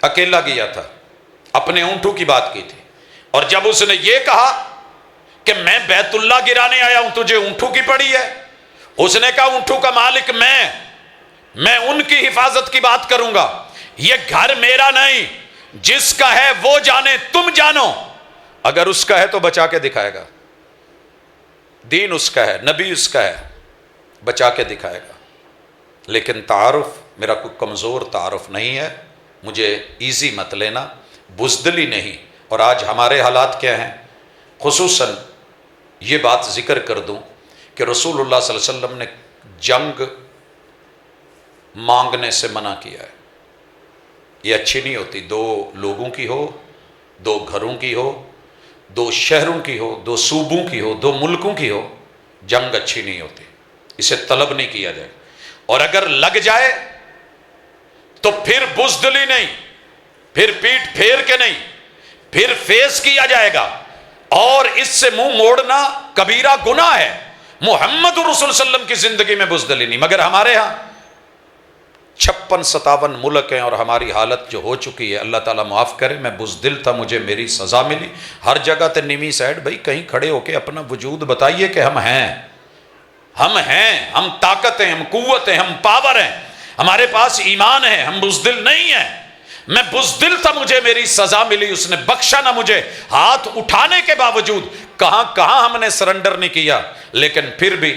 اکیلا گیا تھا، اپنے اونٹوں کی بات کی تھی، اور جب اس نے یہ کہا کہ میں بیت اللہ گرانے آیا ہوں، تجھے اونٹوں کی پڑی ہے، اس نے کہا اونٹوں کا مالک میں ان کی حفاظت کی بات کروں گا، یہ گھر میرا نہیں، جس کا ہے وہ جانے، تم جانو، اگر اس کا ہے تو بچا کے دکھائے گا، دین اس کا ہے، نبی اس کا ہے، بچا کے دکھائے گا، لیکن تعارف میرا کوئی کمزور تعارف نہیں ہے، مجھے ایزی مت لینا، بزدلی نہیں۔ اور آج ہمارے حالات کیا ہیں؟ خصوصاً یہ بات ذکر کر دوں کہ رسول اللہ صلی اللہ علیہ وسلم نے جنگ مانگنے سے منع کیا ہے، یہ اچھی نہیں ہوتی، دو لوگوں کی ہو، دو گھروں کی ہو، دو شہروں کی ہو، دو صوبوں کی ہو، دو ملکوں کی ہو، جنگ اچھی نہیں ہوتی، اسے طلب نہیں کیا جائے، اور اگر لگ جائے تو پھر بزدلی نہیں، پھر پیٹ پھیر کے نہیں، پھر فیس کیا جائے گا، اور اس سے منہ موڑنا کبیرہ گناہ ہے۔ محمد رسول صلی اللہ علیہ وسلم کی زندگی میں بزدلی نہیں، مگر ہمارے ہاں 56-57 ملک ہیں، اور ہماری حالت جو ہو چکی ہے، اللہ تعالیٰ معاف کرے، میں بزدل تھا، مجھے میری سزا ملی، ہر جگہ تے نیمی سائڈ، بھائی کہیں کھڑے ہو کے اپنا وجود بتائیے کہ ہم ہیں، ہم طاقت ہیں، ہم قوت ہیں، ہم پاور ہیں، ہمارے پاس ایمان ہے، ہم بزدل نہیں ہیں۔ میں بزدل تھا، مجھے میری سزا ملی، اس نے بخشا نہ مجھے، ہاتھ اٹھانے کے باوجود کہاں ہم نے سرنڈر نہیں کیا، لیکن پھر بھی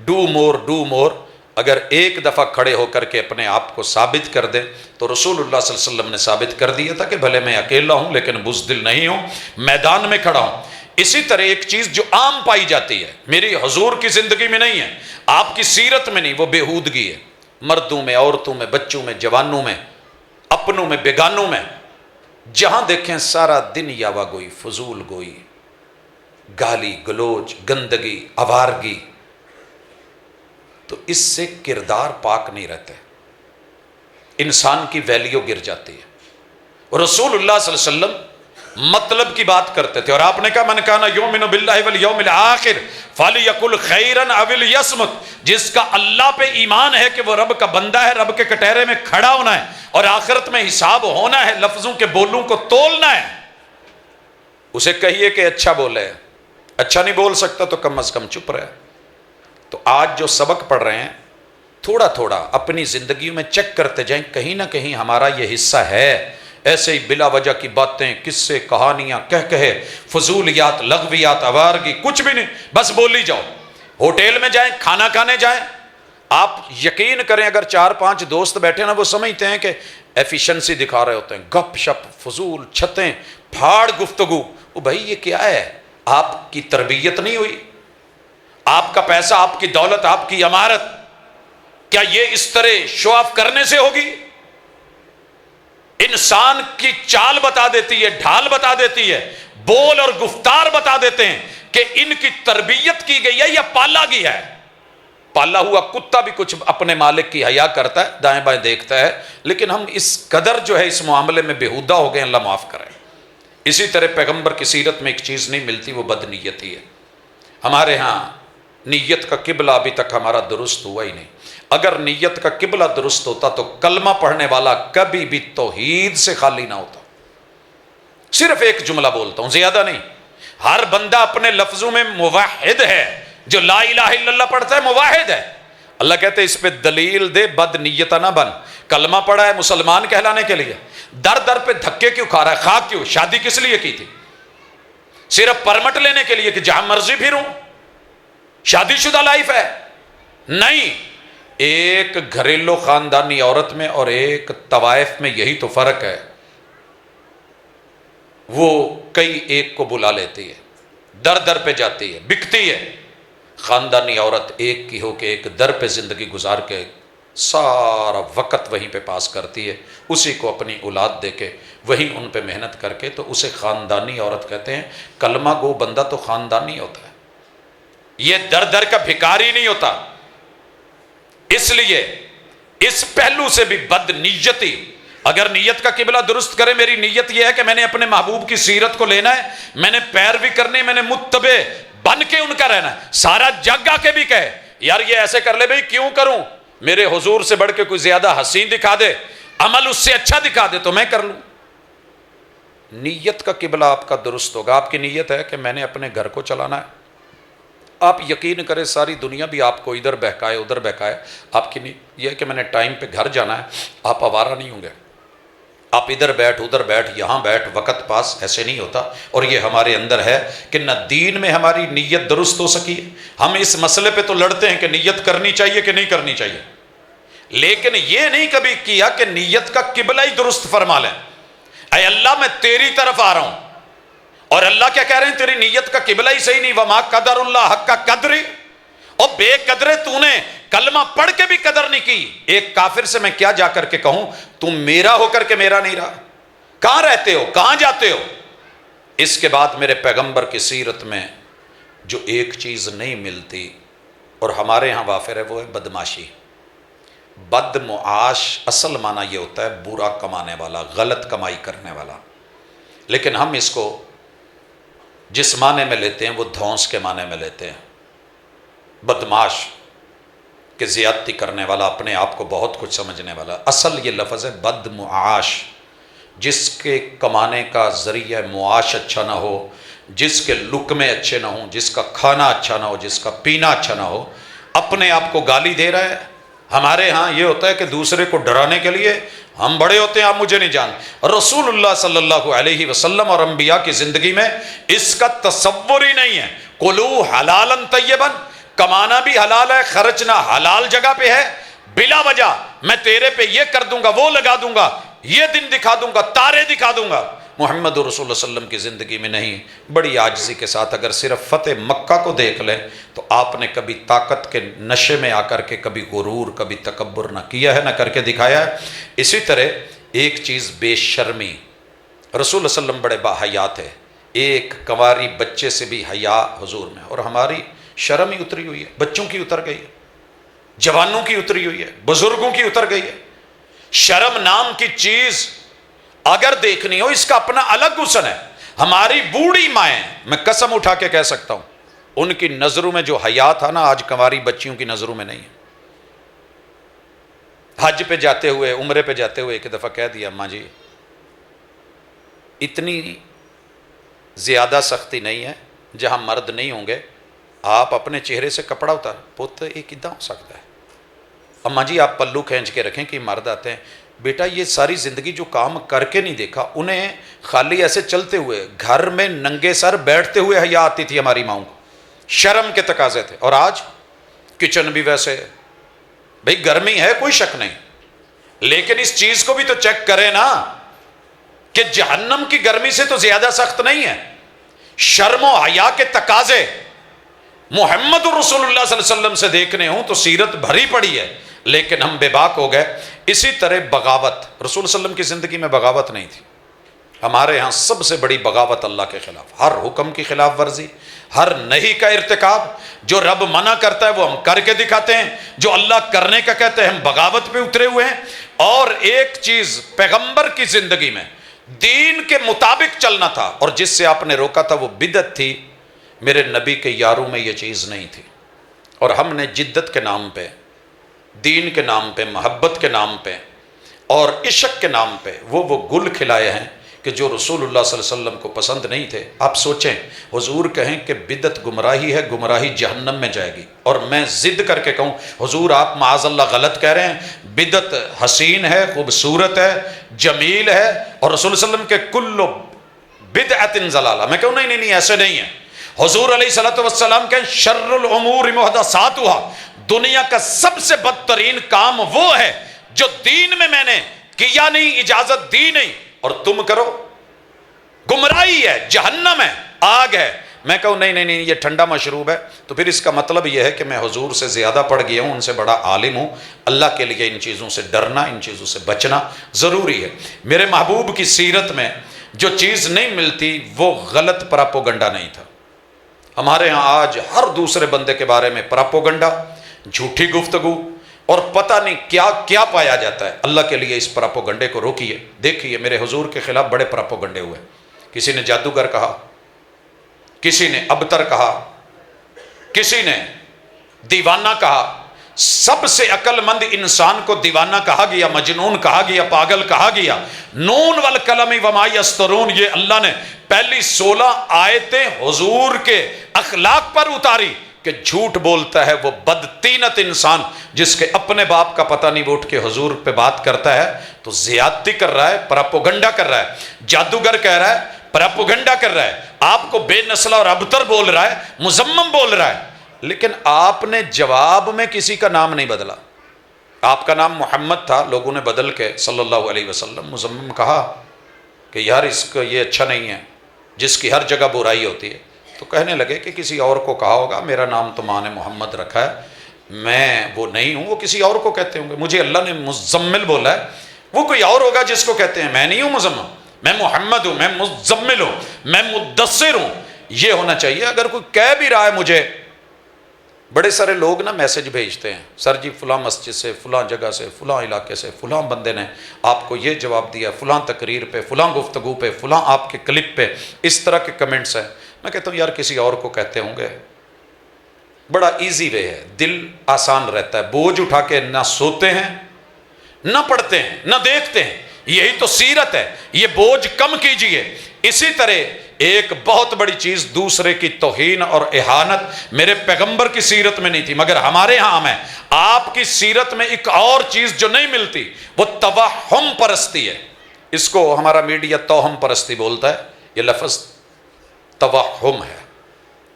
ڈو مور، اگر ایک دفعہ کھڑے ہو کر کے اپنے آپ کو ثابت کر دیں تو رسول اللہ صلی اللہ علیہ وسلم نے ثابت کر دیا تھا کہ بھلے میں اکیلا ہوں لیکن بزدل نہیں ہوں، میدان میں کھڑا ہوں۔ اسی طرح ایک چیز جو عام پائی جاتی ہے، میری حضور کی زندگی میں نہیں ہے، آپ کی سیرت میں نہیں، وہ بےہودگی ہے، مردوں میں، عورتوں میں، بچوں میں، جوانوں میں، اپنوں میں، بیگانوں میں، جہاں دیکھیں سارا دن یاوہ گوئی، فضول گوئی، گالی گلوچ، گندگی، آوارگی، تو اس سے کردار پاک نہیں رہتے، انسان کی ویلیو گر جاتی ہے۔ رسول اللہ صلی اللہ علیہ وسلم مطلب کی بات کرتے تھے، اور آپ نے کہا من کان یؤمن باللہ والیوم الآخر فلیقل خیرا او لیصمت، جس کا اللہ پہ ایمان ہے کہ وہ رب کا بندہ ہے، رب کے کٹہرے میں کھڑا ہونا ہے اور آخرت میں حساب ہونا ہے، لفظوں کے بولوں کو تولنا ہے، اسے کہیے کہ اچھا بولے، اچھا نہیں بول سکتا تو کم از کم چپ رہے۔ تو آج جو سبق پڑھ رہے ہیں، تھوڑا تھوڑا اپنی زندگیوں میں چیک کرتے جائیں، کہیں نہ کہیں ہمارا یہ حصہ ہے، ایسے ہی بلا وجہ کی باتیں، قصے، کہانیاں، کہے، فضولیات، لغویات، آوارگی، کچھ بھی نہیں، بس بولی جاؤ۔ ہوٹل میں جائیں، کھانا کھانے جائیں، آپ یقین کریں اگر 4-5 دوست بیٹھے نا، وہ سمجھتے ہیں کہ ایفیشنسی دکھا رہے ہوتے ہیں، گپ شپ، فضول چھتیں، پھاڑ گفتگو، وہ بھائی یہ کیا ہے؟ آپ کی تربیت نہیں ہوئی، آپ کا پیسہ، آپ کی دولت، آپ کی عمارت، کیا یہ اس طرح شو آف کرنے سے ہوگی؟ انسان کی چال بتا دیتی ہے، ڈھال بتا دیتی ہے، بول اور گفتار بتا دیتے ہیں کہ ان کی تربیت کی گئی ہے یا پالا گیا ہے۔ پالا ہوا کتا بھی کچھ اپنے مالک کی حیا کرتا ہے، دائیں بائیں دیکھتا ہے، لیکن ہم اس قدر جو ہے اس معاملے میں بےہودہ ہو گئے، اللہ معاف کرے۔ اسی طرح پیغمبر کی سیرت میں ایک چیز نہیں ملتی، وہ بدنیتی ہے۔ ہمارے ہاں نیت کا قبلہ ابھی تک ہمارا درست ہوا ہی نہیں۔ اگر نیت کا قبلہ درست ہوتا تو کلمہ پڑھنے والا کبھی بھی توحید سے خالی نہ ہوتا۔ صرف ایک جملہ بولتا ہوں، زیادہ نہیں۔ ہر بندہ اپنے لفظوں میں موحد ہے، جو لا الہ الا اللہ پڑھتا ہے موحد ہے۔ اللہ کہتے ہیں اس پہ دلیل دے، بد نیتہ نہ بن۔ کلمہ پڑھا ہے مسلمان کہلانے کے لیے، در در پہ دھکے کیوں کھا رہا ہے؟ خواہ کیوں؟ شادی کس لیے کی تھی؟ صرف پرمٹ لینے کے لیے کہ جہاں مرضی پھروں؟ شادی شدہ لائف ہے؟ نہیں۔ ایک گھریلو خاندانی عورت میں اور ایک طوائف میں یہی تو فرق ہے، وہ کئی ایک کو بلا لیتی ہے، در در پہ جاتی ہے، بکتی ہے۔ خاندانی عورت ایک کی ہو کہ ایک در پہ زندگی گزار کے سارا وقت وہیں پہ پاس کرتی ہے، اسی کو اپنی اولاد دے کے وہیں ان پہ محنت کر کے، تو اسے خاندانی عورت کہتے ہیں۔ کلمہ گو بندہ تو خاندانی ہوتا ہے، یہ در در کا بھکاری نہیں ہوتا۔ اس لیے اس پہلو سے بھی بد نیتی، اگر نیت کا قبلہ درست کرے، میری نیت یہ ہے کہ میں نے اپنے محبوب کی سیرت کو لینا ہے، میں نے پیروی کرنی، میں نے متبع بن کے ان کا رہنا ہے۔ سارا جگ آ کے بھی کہے یار یہ ایسے کر لے بھئی، کیوں کروں؟ میرے حضور سے بڑھ کے کوئی زیادہ حسین دکھا دے، عمل اس سے اچھا دکھا دے تو میں کر لوں۔ نیت کا قبلہ آپ کا درست ہوگا۔ آپ کی نیت ہے کہ میں نے اپنے گھر کو چلانا ہے، آپ یقین کریں ساری دنیا بھی آپ کو ادھر بہکائے ادھر بہکائے، آپ کی نیت یہ ہے کہ میں نے ٹائم پہ گھر جانا ہے، آپ آوارہ نہیں ہوں گے۔ آپ ادھر بیٹھ ادھر بیٹھ یہاں بیٹھ وقت پاس، ایسے نہیں ہوتا۔ اور یہ ہمارے اندر ہے کہ نہ دین میں ہماری نیت درست ہو سکی ہے۔ ہم اس مسئلے پہ تو لڑتے ہیں کہ نیت کرنی چاہیے کہ نہیں کرنی چاہیے، لیکن یہ نہیں کبھی کیا کہ نیت کا قبلہ ہی درست فرما لیں۔ اے اللہ میں تیری طرف آ رہا ہوں، اور اللہ کیا کہہ رہے ہیں؟ تیری نیت کا قبلہ ہی صحیح نہیں، وما قدر اللہ حق کا قدری، اور بے قدرے تو نے کلمہ پڑھ کے بھی قدر نہیں کی۔ ایک کافر سے میں کیا جا کر کے کہوں تم میرا ہو کر کے میرا نہیں رہا؟ کہاں رہتے ہو، کہاں جاتے ہو؟ اس کے بعد میرے پیغمبر کی سیرت میں جو ایک چیز نہیں ملتی اور ہمارے ہاں وافر ہے وہ ہے بدماشی۔ بد معاش اصل معنی یہ ہوتا ہے برا کمانے والا، غلط کمائی کرنے والا، لیکن ہم اس کو جس معنی میں لیتے ہیں وہ دھونس کے معنی میں لیتے ہیں۔ بدماش کہ زیادتی کرنے والا، اپنے آپ کو بہت کچھ سمجھنے والا۔ اصل یہ لفظ ہے بد معاش، جس کے کمانے کا ذریعہ معاش اچھا نہ ہو، جس کے لقمے اچھے نہ ہوں، جس کا کھانا اچھا نہ ہو، جس کا پینا اچھا نہ ہو، اپنے آپ کو گالی دے رہا ہے۔ ہمارے ہاں یہ ہوتا ہے کہ دوسرے کو ڈرانے کے لیے ہم بڑے ہوتے ہیں، آپ مجھے نہیں جانتے۔ رسول اللہ صلی اللہ علیہ وسلم اور انبیاء کی زندگی میں اس کا تصور ہی نہیں ہے۔ قُلُوا حلالا طیبا، کمانا بھی حلال ہے، خرچنا حلال جگہ پہ ہے، بلا وجہ میں تیرے پہ یہ کر دوں گا، وہ لگا دوں گا، یہ دن دکھا دوں گا، تارے دکھا دوں گا۔ محمد رسول اللہ صلی اللہ علیہ وسلم کی زندگی میں نہیں۔ بڑی عاجزی کے ساتھ اگر صرف فتح مکہ کو دیکھ لیں تو آپ نے کبھی طاقت کے نشے میں آ کر کے کبھی غرور کبھی تکبر نہ کیا ہے، نہ کر کے دکھایا ہے۔ اسی طرح ایک چیز بے شرمی، رسول اللہ صلی اللہ علیہ وسلم بڑے باحیا تھے، ایک کنواری بچے سے بھی حیا حضور میں، اور ہماری شرم ہی اتری ہوئی ہے، بچوں کی اتر گئی ہے، جوانوں کی اتری ہوئی ہے، بزرگوں کی اتر گئی ہے۔ شرم نام کی چیز اگر دیکھنی ہو اس کا اپنا الگ حسن ہے۔ ہماری بوڑھی مائیں، میں قسم اٹھا کے کہہ سکتا ہوں، ان کی نظروں میں جو حیا تھا نا آج کنواری بچیوں کی نظروں میں نہیں ہے۔ حج پہ جاتے ہوئے، عمرے پہ جاتے ہوئے ایک دفعہ کہہ دیا اماں جی اتنی زیادہ سختی نہیں ہے، جہاں مرد نہیں ہوں گے آپ اپنے چہرے سے کپڑا اتار، پوت یہ کداں ہو سکتا ہے؟ اماں جی آپ پلو کھینچ کے رکھیں کہ مرد آتے ہیں۔ بیٹا یہ ساری زندگی جو کام کر کے نہیں دیکھا، انہیں خالی ایسے چلتے ہوئے گھر میں ننگے سر بیٹھتے ہوئے حیا آتی تھی ہماری ماؤں کو، شرم کے تقاضے تھے۔ اور آج کچن بھی ویسے ہے، بھئی گرمی ہے کوئی شک نہیں، لیکن اس چیز کو بھی تو چیک کریں نا کہ جہنم کی گرمی سے تو زیادہ سخت نہیں ہے۔ شرم و حیا کے تقاضے محمد رسول اللہ صلی اللہ علیہ وسلم سے دیکھنے ہوں تو سیرت بھری پڑی ہے، لیکن ہم بے باک ہو گئے۔ اسی طرح بغاوت، رسول اللہ صلی اللہ علیہ وسلم کی زندگی میں بغاوت نہیں تھی۔ ہمارے ہاں سب سے بڑی بغاوت اللہ کے خلاف، ہر حکم کی خلاف ورزی، ہر نہیں کا ارتکاب، جو رب منع کرتا ہے وہ ہم کر کے دکھاتے ہیں، جو اللہ کرنے کا کہتے ہیں ہم بغاوت پہ اترے ہوئے ہیں۔ اور ایک چیز پیغمبر کی زندگی میں دین کے مطابق چلنا تھا، اور جس سے آپ نے روکا تھا وہ بدعت تھی۔ میرے نبی کے یاروں میں یہ چیز نہیں تھی، اور ہم نے جدت کے نام پہ، دین کے نام پہ، محبت کے نام پہ اور عشق کے نام پہ وہ گل کھلائے ہیں کہ جو رسول اللہ صلی اللہ علیہ وسلم کو پسند نہیں تھے۔ آپ سوچیں، حضور کہیں کہ بدعت گمراہی ہے، گمراہی جہنم میں جائے گی، اور میں ضد کر کے کہوں حضور آپ معاذ اللہ غلط کہہ رہے ہیں، بدعت حسین ہے، خوبصورت ہے، جمیل ہے، اور رسول اللہ علیہ وسلم کے کل بدعت ضلالہ، میں کہوں نہیں نہیں ایسے نہیں ہے۔ حضور علیہ الصلوۃ والسلام کہیں شر الامور محدثاتها، دنیا کا سب سے بدترین کام وہ ہے جو دین میں نے کیا نہیں، اجازت دی نہیں، اور تم کرو، گمراہی ہے، جہنم ہے، آگ ہے۔ میں کہوں نہیں نہیں نہیں یہ ٹھنڈا مشروب ہے، تو پھر اس کا مطلب یہ ہے کہ میں حضور سے زیادہ پڑھ گیا ہوں، ان سے بڑا عالم ہوں۔ اللہ کے لیے ان چیزوں سے ڈرنا، ان چیزوں سے بچنا ضروری ہے۔ میرے محبوب کی سیرت میں جو چیز نہیں ملتی وہ غلط پراپوگنڈا نہیں تھا۔ ہمارے ہاں آج ہر دوسرے بندے کے بارے میں پراپوگنڈا، جھوٹی گفتگو، اور پتہ نہیں کیا کیا پایا جاتا ہے۔ اللہ کے لیے اس پراپوگنڈے کو روکیے۔ دیکھیے میرے حضور کے خلاف بڑے پراپوگنڈے ہوئے، کسی نے جادوگر کہا، کسی نے ابتر کہا، کسی نے دیوانہ کہا، سب سے عقل مند انسان کو دیوانہ کہا گیا، مجنون کہا گیا، پاگل کہا گیا۔ نون والقلم وما یسطرون، یہ اللہ نے پہلی 16 آیتیں حضور کے اخلاق پر اتاری کہ جھوٹ بولتا ہے وہ بدتینت انسان جس کے اپنے باپ کا پتہ نہیں، وہ اٹھ کے حضور پہ بات کرتا ہے تو زیادتی کر رہا ہے، پراپوگنڈا کر رہا ہے۔ جادوگر کہہ رہا ہے، پراپوگنڈا کر رہا ہے، آپ کو بے نسل اور ابتر بول رہا ہے، مذمم بول رہا ہے، لیکن آپ نے جواب میں کسی کا نام نہیں بدلا۔ آپ کا نام محمد تھا، لوگوں نے بدل کے صلی اللہ علیہ وسلم مذمم کہا کہ یار اس کا یہ اچھا نہیں ہے، جس کی ہر جگہ برائی ہوتی ہے، تو کہنے لگے کہ کسی اور کو کہا ہوگا، میرا نام تو ماں نے محمد رکھا ہے، میں وہ نہیں ہوں، وہ کسی اور کو کہتے ہوں گے، مجھے اللہ نے مزمل بولا ہے، وہ کوئی اور ہوگا جس کو کہتے ہیں، میں نہیں ہوں مزمل، میں محمد ہوں، میں مزمل ہوں، میں مدثر ہوں۔ یہ ہونا چاہیے۔ اگر کوئی کہہ بھی رہا ہے مجھے، بڑے سارے لوگ نا میسج بھیجتے ہیں، سر جی فلاں مسجد سے، فلاں جگہ سے، فلاں علاقے سے، فلاں بندے نے آپ کو یہ جواب دیا، فلاں تقریر پہ، فلاں گفتگو پہ، فلاں آپ کے کلپ پہ، اس طرح کے کمنٹس ہیں۔ میں کہتا ہوں یار کسی اور کو کہتے ہوں گے، بڑا ایزی وے ہے، دل آسان رہتا ہے، بوجھ اٹھا کے نہ سوتے ہیں، نہ پڑھتے ہیں، نہ دیکھتے ہیں، یہی تو سیرت ہے، یہ بوجھ کم کیجئے۔ اسی طرح ایک بہت بڑی چیز دوسرے کی توہین اور اہانت میرے پیغمبر کی سیرت میں نہیں تھی، مگر ہمارے ہاں عام ہے۔ آپ کی سیرت میں ایک اور چیز جو نہیں ملتی وہ توہم پرستی ہے، اس کو ہمارا میڈیا توہم پرستی بولتا ہے۔ یہ لفظ توہم ہے،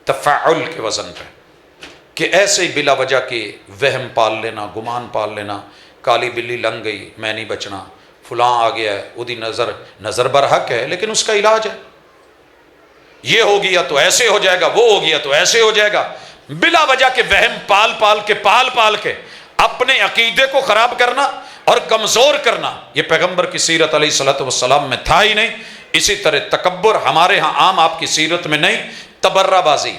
تفاعل کے وزن پہ، کہ ایسے ہی بلا وجہ کی وہم پال لینا، گمان پال لینا، کالی بلی لنگ گئی میں نہیں بچنا، فلاں آ گیا ہے، ادھی نظر برحق ہے لیکن اس کا علاج ہے، یہ ہو گیا تو ایسے ہو جائے گا، وہ ہو گیا تو ایسے ہو جائے گا، بلا وجہ کے وہم پال کے اپنے عقیدے کو خراب کرنا اور کمزور کرنا، یہ پیغمبر کی سیرت علیہ الصلوۃ والسلام میں تھا ہی نہیں۔ اسی طرح تکبر ہمارے ہاں عام آپ کی سیرت میں نہیں۔ تبرہ بازی،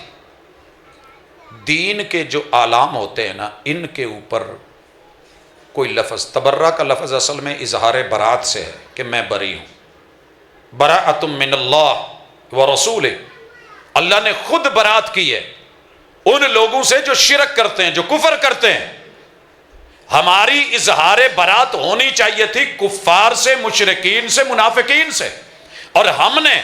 دین کے جو اعلام ہوتے ہیں نا، ان کے اوپر کوئی لفظ، تبرہ کا لفظ اصل میں اظہار برات سے ہے کہ میں بری ہوں، براۃ من اللہ ورسولہ، اللہ نے خود برات کی ہے ان لوگوں سے جو شرک کرتے ہیں، جو کفر کرتے ہیں۔ ہماری اظہار برات ہونی چاہیے تھی کفار سے، مشرکین سے، منافقین سے، اور ہم نے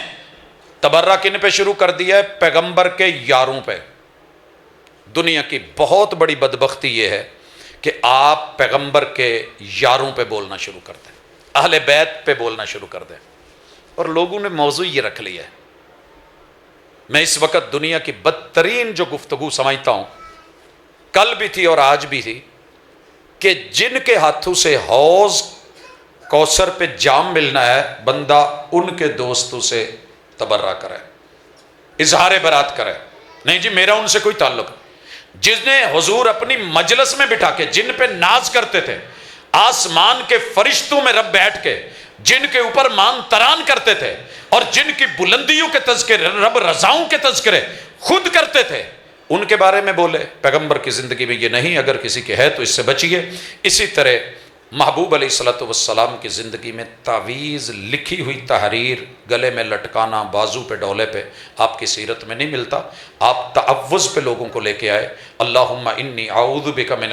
تبرہ کن پہ شروع کر دیا ہے؟ پیغمبر کے یاروں پہ۔ دنیا کی بہت بڑی بدبختی یہ ہے کہ آپ پیغمبر کے یاروں پہ بولنا شروع کر دیں، اہل بیت پہ بولنا شروع کر دیں، اور لوگوں نے موضوع یہ رکھ لیا ہے۔ میں اس وقت دنیا کی بدترین جو گفتگو سمجھتا ہوں، کل بھی تھی اور آج بھی تھی، کہ جن کے ہاتھوں سے حوض کوثر پہ جام ملنا ہے، بندہ ان کے دوستوں سے تبرہ کرے، اظہار برات کرے، نہیں جی میرا ان سے کوئی تعلق نہیں۔ جس نے حضور اپنی مجلس میں بٹھا کے جن پہ ناز کرتے تھے، آسمان کے فرشتوں میں رب بیٹھ کے جن کے اوپر مان تران کرتے تھے، اور جن کی بلندیوں کے تذکرے، رب رضاؤں کے تذکرے خود کرتے تھے، ان کے بارے میں بولے۔ پیغمبر کی زندگی میں یہ نہیں، اگر کسی کے ہے تو اس سے بچیے۔ اسی طرح محبوب علیہ الصلوۃ والسلام کی زندگی میں تعویذ، لکھی ہوئی تحریر، گلے میں لٹکانا، بازو پہ ڈولے پہ آپ کی سیرت میں نہیں ملتا۔ آپ تعوذ پہ لوگوں کو لے کے آئے، اللہم انی اعوذ بک من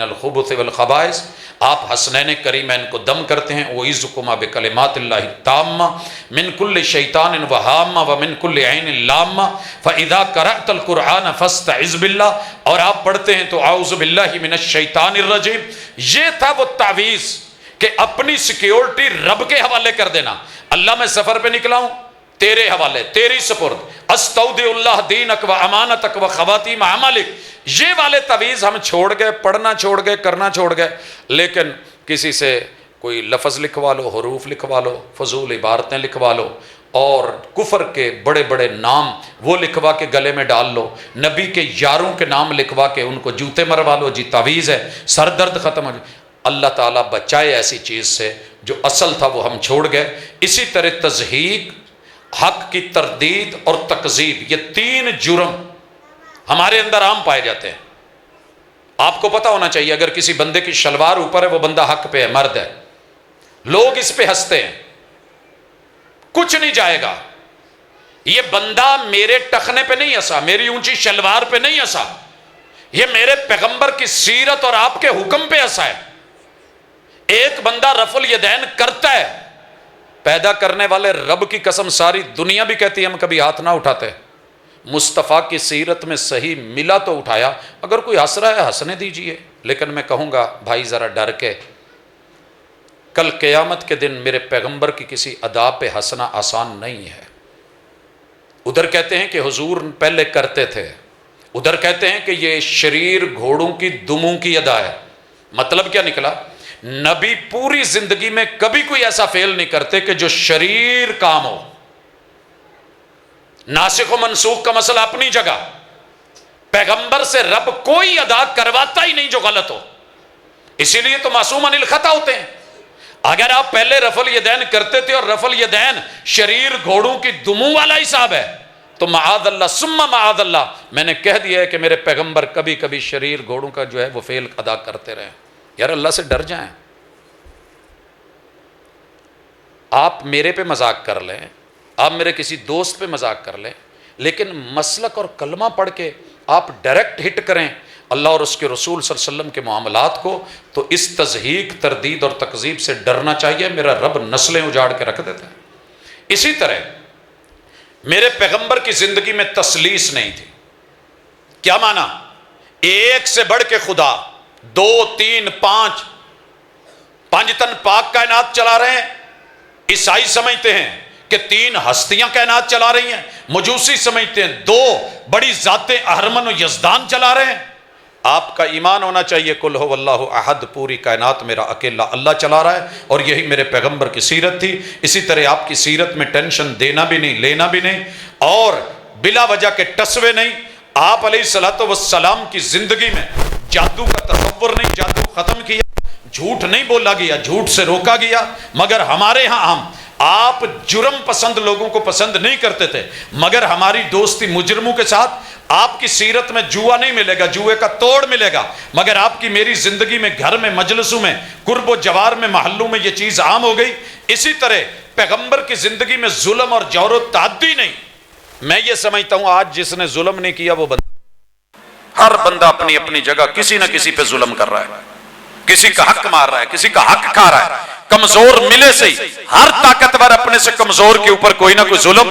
الخبث والخبائث۔ آپ حسنین کریمین کو دم کرتے ہیں، اعوذکما بکلمات اللہ التامہ من کل شیطان وہامہ ومن کل عین لامہ فاذا قرأت القرآن فاستعذ باللہ، اور آپ پڑھتے ہیں تو اعوذ باللہ من الشیطان الرجیم۔ یہ تھا وہ تعویذ کہ اپنی سیکیورٹی رب کے حوالے کر دینا۔ اللہ میں سفر پہ نکلا ہوں، تیرے حوالے، تیری سپرد، استودع اللہ دینک و امانتک و خواتیم اعمالک۔ یہ والے تعویذ ہم چھوڑ گئے، پڑھنا چھوڑ گئے، کرنا چھوڑ گئے، لیکن کسی سے کوئی لفظ لکھوا لو، حروف لکھوا لو، فضول عبارتیں لکھوا لو، اور کفر کے بڑے بڑے نام وہ لکھوا کے گلے میں ڈال لو، نبی کے یاروں کے نام لکھوا کے ان کو جوتے مروا لو، جی تعویذ ہے، سر درد ختم ہو جائے۔ اللہ تعالیٰ بچائے ایسی چیز سے، جو اصل تھا وہ ہم چھوڑ گئے۔ اسی طرح تضحیک، حق کی تردید اور تکذیب، یہ تین جرم ہمارے اندر عام پائے جاتے ہیں۔ آپ کو پتہ ہونا چاہیے اگر کسی بندے کی شلوار اوپر ہے وہ بندہ حق پہ ہے، مرد ہے، لوگ اس پہ ہنستے ہیں، کچھ نہیں جائے گا، یہ بندہ میرے ٹخنے پہ نہیں ہنسا، میری اونچی شلوار پہ نہیں ہنسا، یہ میرے پیغمبر کی سیرت اور آپ کے حکم پہ ہنسا ہے. ایک بندہ رفع الیدین کرتا ہے، پیدا کرنے والے رب کی قسم ساری دنیا بھی کہتی ہے ہم کبھی ہاتھ نہ اٹھاتے. مصطفیٰ کی سیرت میں صحیح ملا تو اٹھایا. اگر کوئی ہنس رہا ہے ہنسنے دیجئے، لیکن میں کہوں گا بھائی ذرا ڈر کے، کل قیامت کے دن میرے پیغمبر کی کسی ادا پہ ہنسنا آسان نہیں ہے. ادھر کہتے ہیں کہ حضور پہلے کرتے تھے، ادھر کہتے ہیں کہ یہ شریر گھوڑوں کی دموں کی ادا ہے. مطلب کیا نکلا؟ نبی پوری زندگی میں کبھی کوئی ایسا فعل نہیں کرتے کہ جو شریر کام ہو. ناسخ و منسوخ کا مسئلہ اپنی جگہ، پیغمبر سے رب کوئی ادا کرواتا ہی نہیں جو غلط ہو، اسی لیے تو معصوم عن الخطا ہوتے ہیں. اگر آپ پہلے رفع الیدین کرتے تھے اور رفع الیدین شریر گھوڑوں کی دموں والا حساب ہے تو معاذ اللہ ثم معاذ اللہ، میں نے کہہ دیا ہے کہ میرے پیغمبر کبھی کبھی شریر گھوڑوں کا جو ہے وہ فعل ادا کرتے رہے. یار اللہ سے ڈر جائیں. آپ میرے پہ مذاق کر لیں، آپ میرے کسی دوست پہ مذاق کر لیں، لیکن مسلک اور کلمہ پڑھ کے آپ ڈائریکٹ ہٹ کریں اللہ اور اس کے رسول صلی اللہ علیہ وسلم کے معاملات کو، تو اس تضحیک، تردید اور تکذیب سے ڈرنا چاہیے. میرا رب نسلیں اجاڑ کے رکھ دیتا ہے. اسی طرح میرے پیغمبر کی زندگی میں تسلیس نہیں تھی. کیا معنی؟ ایک سے بڑھ کے خدا، 2 3 5 پنجتن پاک کائنات چلا رہے ہیں. عیسائی سمجھتے ہیں کہ 3 ہستیاں کائنات چلا رہی ہیں، مجوسی سمجھتے ہیں 2 بڑی ذاتیں اہرمن و یزدان چلا رہے ہیں. آپ کا ایمان ہونا چاہیے قل هو اللہ احد، پوری کائنات میرا اکیلا اللہ چلا رہا ہے، اور یہی میرے پیغمبر کی سیرت تھی. اسی طرح آپ کی سیرت میں ٹینشن دینا بھی نہیں، لینا بھی نہیں، اور بلا وجہ کے ٹسوے نہیں. آپ علیہ الصلوۃ والسلام کی زندگی میں جادو کا تصور نہیں، جادو ختم کیا، جھوٹ نہیں بولا گیا، جھوٹ سے روکا گیا. مگر ہمارے ہاں ہم آپ جرم پسند لوگوں کو پسند نہیں کرتے تھے، مگر ہماری دوستی مجرموں کے ساتھ. آپ کی سیرت میں جوا نہیں ملے گا، جوئے کا توڑ ملے گا، مگر آپ کی میری زندگی میں گھر میں، مجلسوں میں، قرب و جوار میں، محلوں میں یہ چیز عام ہو گئی. اسی طرح پیغمبر کی زندگی میں ظلم اور جور و تعدی نہیں. میں یہ سمجھتا ہوں آج جس نے ظلم نہیں کیا وہ بندہ، ہر بندہ اپنی اپنی جگہ کسی نہ کسی پہ ظلم کر رہا ہے، کسی کا حق مار رہا ہے، کسی کا حق کھا رہا ہے. کمزور ملے سے ہی ہر طاقتور اپنے سے کمزور کے اوپر کوئی نہ کوئی ظلم.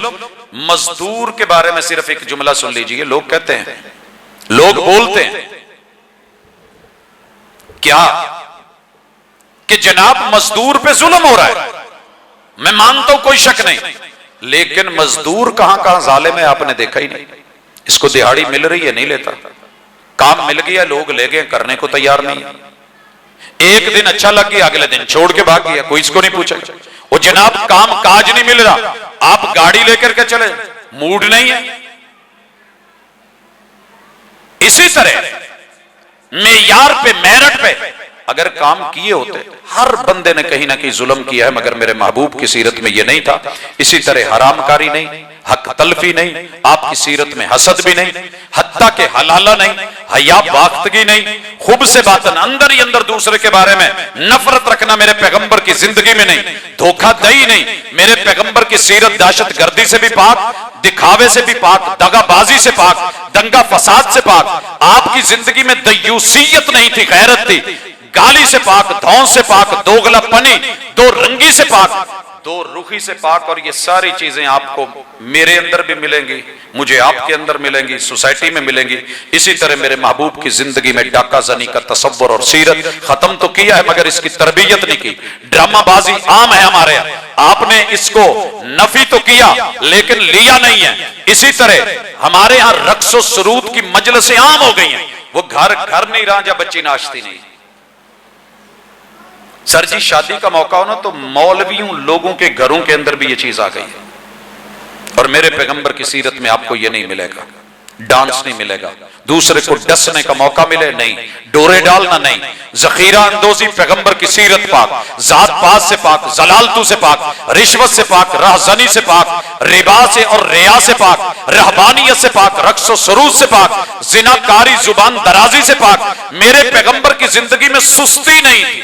مزدور کے بارے میں صرف ایک جملہ سن لیجئے. لوگ کہتے ہیں، لوگ بولتے ہیں کیا کہ جناب مزدور پہ ظلم ہو رہا ہے. میں مانتا ہوں کوئی شک نہیں، لیکن مزدور کہاں کہاں ظالم ہے آپ نے دیکھا ہی نہیں. اس کو دہاڑی مل رہی ہے نہیں لیتا، کام مل گیا لوگ لے گئے، کرنے کو تیار نہیں. ایک دن اچھا لگ گیا، اگلے دن چھوڑ کے بھاگ گیا، کوئی اس کو نہیں پوچھا. وہ جناب کام کاج نہیں مل رہا، آپ گاڑی لے کر کے چلے، موڈ نہیں ہے. اسی طرح معیار پہ، میرٹ پہ اگر کام کیے ہوتے، ہر بندے نے کہیں نہ کہیں ظلم کیا ہے، مگر میرے محبوب کی سیرت میں یہ نہیں تھا. اسی طرح حرام کاری نہیں، حق تلفی نہیں، آپ کی سیرت میں حسد بھی نہیں، حتیٰ کہ حلالہ نہیں، حیا باختگی نہیں، خوب سے باطن اندر ہی اندر دوسرے کے بارے میں نفرت رکھنا میرے پیغمبر کی زندگی میں نہیں، دھوکہ دہی نہیں. میرے پیغمبر کی سیرت دہشت گردی سے بھی پاک، دکھاوے سے بھی پاک، دغا بازی سے پاک، دنگا فساد سے پاک. آپ کی زندگی میں دیوسیت نہیں تھی، غیرت تھی. گالی سے پاک، دھون سے پاک، دوغلا پنی، دو رنگی سے پاک، دو رخی سے پاک. اور یہ ساری چیزیں آپ کو میرے اندر بھی ملیں گی، مجھے آپ کے اندر ملیں گی، سوسائٹی میں ملیں گی. اسی طرح میرے محبوب کی زندگی میں ڈاکہ زنی کا تصور اور سیرت ختم تو کیا ہے، مگر اس کی تربیت نہیں کی. ڈرامہ بازی عام ہے ہمارے یہاں، آپ نے اس کو نفی تو کیا لیکن لیا نہیں ہے. اسی طرح ہمارے یہاں رقص و سرود کی مجلسیں عام ہو گئی ہیں. وہ گھر گھر نہیں رہا جب بچی ناچتی نہیں. سر جی شادی کا موقع ہونا تو مولویوں لوگوں کے گھروں کے اندر بھی یہ چیز آ گئی ہے. اور میرے پیغمبر کی سیرت میں آپ کو یہ نہیں ملے گا. ڈانس نہیں ملے گا، دوسرے کو ڈسنے کا موقع ملے نہیں، ڈورے ڈالنا نہیں، ذخیرہ اندوزی پیغمبر کی سیرت پاک، ذات پاک سے پاک، زلالتو سے پاک، رشوت سے پاک، راہزنی سے پاک، ربا سے اور ریا سے پاک، رہبانیت سے پاک، رقص و سرود سے پاک، زناکاری زبان درازی سے پاک. میرے پیغمبر کی زندگی میں سستی نہیں تھی.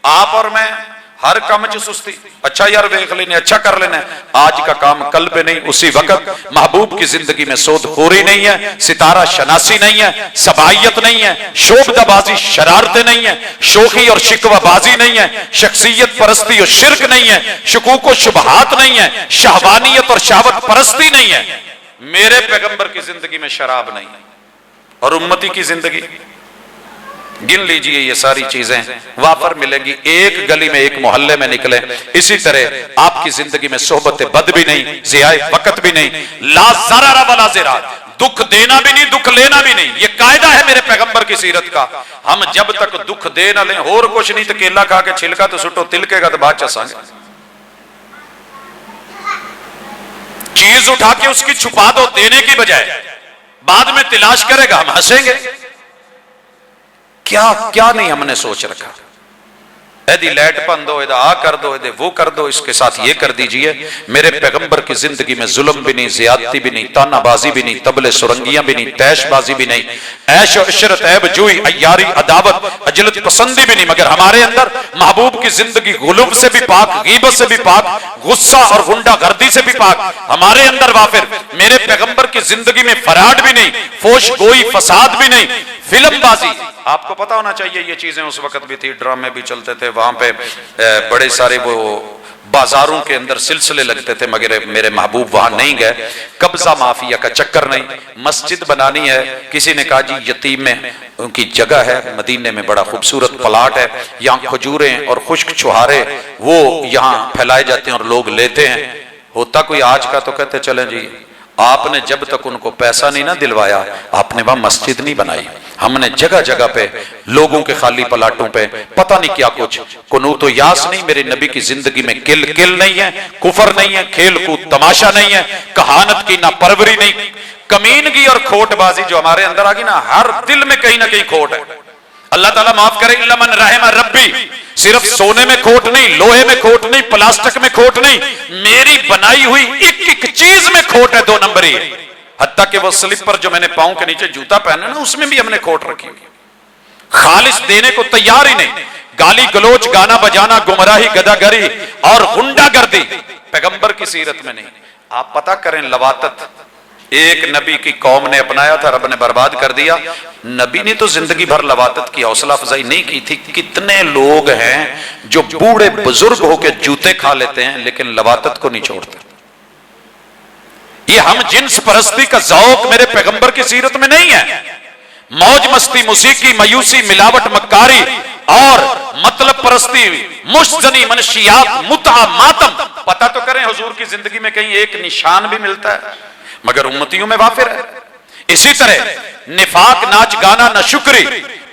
آپ اور میں ہر کام چ سستی، اچھا یار ویکھ لینے، اچھا کر لینا، آج کا کام کل پہ نہیں، اسی وقت۔ محبوب کی زندگی میں سود خوری نہیں ہے، ستارہ شناسی نہیں ہے، سبائیت نہیں ہے، شوبدہ بازی شرارتیں نہیں ہیں، شوخی اور شکوہ بازی نہیں ہے، شخصیت پرستی اور شرک نہیں ہے، شکوک و شبہات نہیں ہے، شہوانیت اور شہوت پرستی نہیں ہے۔ میرے پیغمبر کی زندگی میں شراب نہیں ہے، اور امتی کی زندگی گن لیجئے، یہ ساری چیزیں وافر ملیں گی۔ ایک گلی میں ایک محلے میں نکلے، اسی طرح آپ کی زندگی میں صحبت بد بھی نہیں، ضیاء وقت بھی نہیں، لا ضرر ولا ضرار، دکھ دینا بھی نہیں، دکھ لینا بھی نہیں۔ یہ قاعدہ ہے میرے پیغمبر کی سیرت کا۔ ہم جب تک دکھ دے نہ لیں، اور کچھ نہیں تو کیلا کھا کے چھلکا تو سٹو، تلکے گا تو بعد چساں گے۔ چیز اٹھا کے اس کی چھپا دو دینے کی بجائے، بعد میں تلاش کرے گا، ہم ہنسیں گے۔ کیا نہیں ہم نے سوچ رکھا، ایدی لائٹ بند دو، ایدہ آ کر دو، ایدہ وہ کر دو، اس کے ساتھ یہ کر دیجئے۔ میرے پیغمبر کی زندگی میں ظلم بھی نہیں، زیادتی بھی نہیں، تانا بازی بھی نہیں، تبلے سرنگیاں بھی نہیں، تیش بازی بھی نہیں، عیش و عشرت، عیب جوئی، عیاری، عداوت، عجلت پسندی بھی نہیں۔ مگر ہمارے اندر محبوب کی زندگی غلوب سے بھی پاک، غیبت سے بھی پاک، غصہ اور غنڈہ گردی سے بھی پاک ہمارے اندر وافر۔ میرے پیغمبر کی زندگی میں فراڈ بھی نہیں، فوش گوئی، فساد بھی نہیں، فلم بازی۔ آپ کو پتا ہونا چاہیے یہ چیزیں اس وقت بھی تھی، ڈرامے بھی چلتے تھے، وہاں پہ بڑے سارے وہ بازاروں کے اندر سلسلے لگتے تھے، مگر میرے محبوب وہاں نہیں گئے۔ قبضہ مافیا کا چکر نہیں۔ مسجد بنانی ہے، کسی نے کہا جی یتیم میں ان کی جگہ ہے، مدینے میں بڑا خوبصورت پلاٹ ہے، یہاں کھجوریں اور خشک چھہارے وہ یہاں پھیلائے جاتے ہیں اور لوگ لیتے ہیں۔ ہوتا کوئی آج کا تو کہتے چلیں جی، آپ نے جب تک ان کو پیسہ نہیں نہ دلوایا، آپ نے وہاں مسجد نہیں بنائی۔ ہم نے جگہ جگہ پہ لوگوں کے خالی پلاٹوں پہ پتہ نہیں کیا کچھ، قنوت و یاس نہیں۔ میرے نبی کی زندگی میں کل نہیں ہے، کفر نہیں ہے، کھیل کود تماشا نہیں ہے، کہانت کی نہ پروری نہیں، کمینگی اور کھوٹ بازی جو ہمارے اندر آ گئی نا، ہر دل میں کہیں نہ کہیں کھوٹ ہے۔ اللہ تعالیٰ معاف کرے، الا من رحم ربی، صرف سونے میں کھوٹ نہیں، لوہے میں کھوٹ نہیں، پلاسٹک میں کھوٹ نہیں، میری بنائی ہوئی ایک ایک چیز میں کھوٹ ہے، 2 نمبری ہے۔ حتیٰ کہ وہ سلپر جو میں نے پاؤں کے نیچے جوتا پہنا نا، اس میں بھی ہم نے کھوٹ رکھی ہوئی، خالص دینے کو تیار ہی نہیں۔ گالی گلوچ، گانا بجانا، گمراہی، گداگری اور غنڈہ گردی پیغمبر کی سیرت میں نہیں۔ آپ پتہ کریں، لواطت ایک نبی کی قوم نے اپنایا تھا، رب نے برباد کر دیا۔ نبی نے تو زندگی بھر لواطت کی حوصلہ افزائی نہیں کی تھی۔ کتنے لوگ ہیں جو بوڑھے بزرگ ہو کے جوتے کھا لیتے ہیں لیکن لواطت کو نہیں چھوڑتے۔ یہ ہم جنس پرستی کا ذوق میرے پیغمبر کی سیرت میں نہیں ہے۔ موج مستی، موسیقی، میوسی، ملاوٹ، مکاری اور مطلب پرستی، مشزنی، منشیات، متع، ماتم۔ پتہ تو کریں حضور کی زندگی میں کہیں ایک نشان بھی ملتا ہے، مگر امتیوں میں وافر ہے۔ اسی طرح نفاق، ناچ گانا، نہ شکری،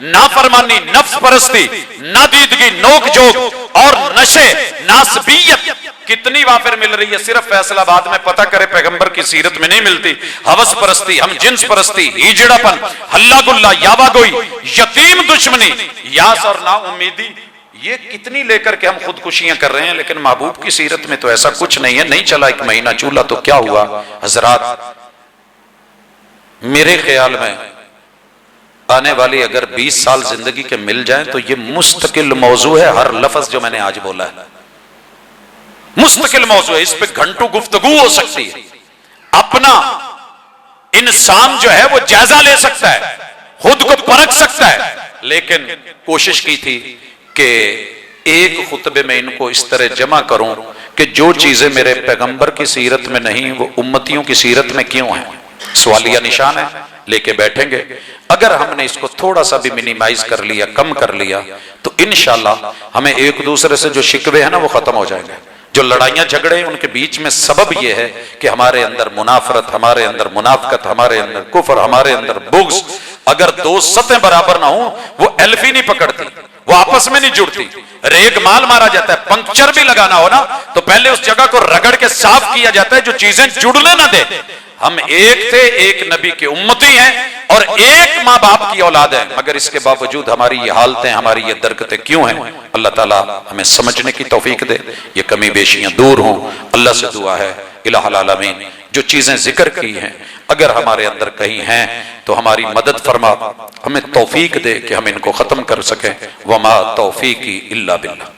نافرمانی، نفس پرستی، نادیدگی، نوک جوک اور نشے، ناسبیت کتنی وافر مل رہی ہے۔ صرف فیصل آباد میں پتہ کرے پیغمبر کی سیرت میں نہیں ملتی۔ ہوس پرستی، ہم جنس پرستی، ہیجڑا پن، ہلا گلا، یاوا گوئی، یتیم دشمنی، یاس اور نا امیدی، یہ کتنی لے کر کے ہم خودکشیاں کر رہے ہیں۔ لیکن محبوب کی سیرت میں تو ایسا کچھ نہیں ہے۔ نہیں چلا 1 مہینہ چولہا تو کیا ہوا؟ حضرات میرے خیال میں آنے والی اگر 20 سال زندگی کے مل جائیں تو یہ مستقل موضوع ہے۔ ہر لفظ جو میں نے آج بولا ہے مستقل موضوع ہے، اس پہ گھنٹوں گفتگو ہو سکتی ہے۔ اپنا انسان جو ہے وہ جائزہ لے سکتا ہے، خود کو پرکھ سکتا ہے۔ لیکن کوشش کی تھی کہ ایک خطبے میں ان کو اس طرح جمع کروں کہ جو چیزیں میرے پیغمبر کی سیرت میں نہیں وہ امتیوں کی سیرت میں کیوں ہیں۔ سوالیہ نشان ہے، لے کے بیٹھیں گے۔ اگر ہم نے اس کو تھوڑا سا بھی منیمائز کر لیا، کم کر لیا، تو انشاءاللہ ہمیں ایک دوسرے سے جو شکوے ہیں نا وہ ختم ہو جائیں گے۔ جو لڑائیاں جھگڑے ہیں ان کے بیچ میں سبب یہ ہے کہ ہمارے اندر منافرت، ہمارے اندر منافقت، ہمارے اندر کفر، ہمارے اندر بغض۔ اگر 2 سطحیں برابر نہ ہوں وہ ایلف ہی نہیں پکڑتی، وہ آپس میں نہیں جڑتی۔ ریگ مال مارا جاتا ہے، پنکچر بھی لگانا ہو نا تو پہلے اس جگہ کو رگڑ کے صاف کیا جاتا ہے جو چیزیں جڑنے نہ دے۔ ہم ایک تھے، ایک نبی کے امتی ہیں اور ایک ماں باپ کی اولاد ہیں، مگر اس کے باوجود ہماری یہ حالتیں، ہماری یہ درکتیں کیوں ہیں؟ اللہ تعالیٰ ہمیں سمجھنے کی توفیق دے، یہ کمی بیشیاں دور ہوں۔ اللہ سے دعا ہے الہ العالمین جو چیزیں ذکر کی ہیں اگر ہمارے اندر کہیں ہیں تو ہماری مدد فرما، ہمیں توفیق دے کہ ہم ان کو ختم کر سکیں۔ وما توفیقی الا باللہ۔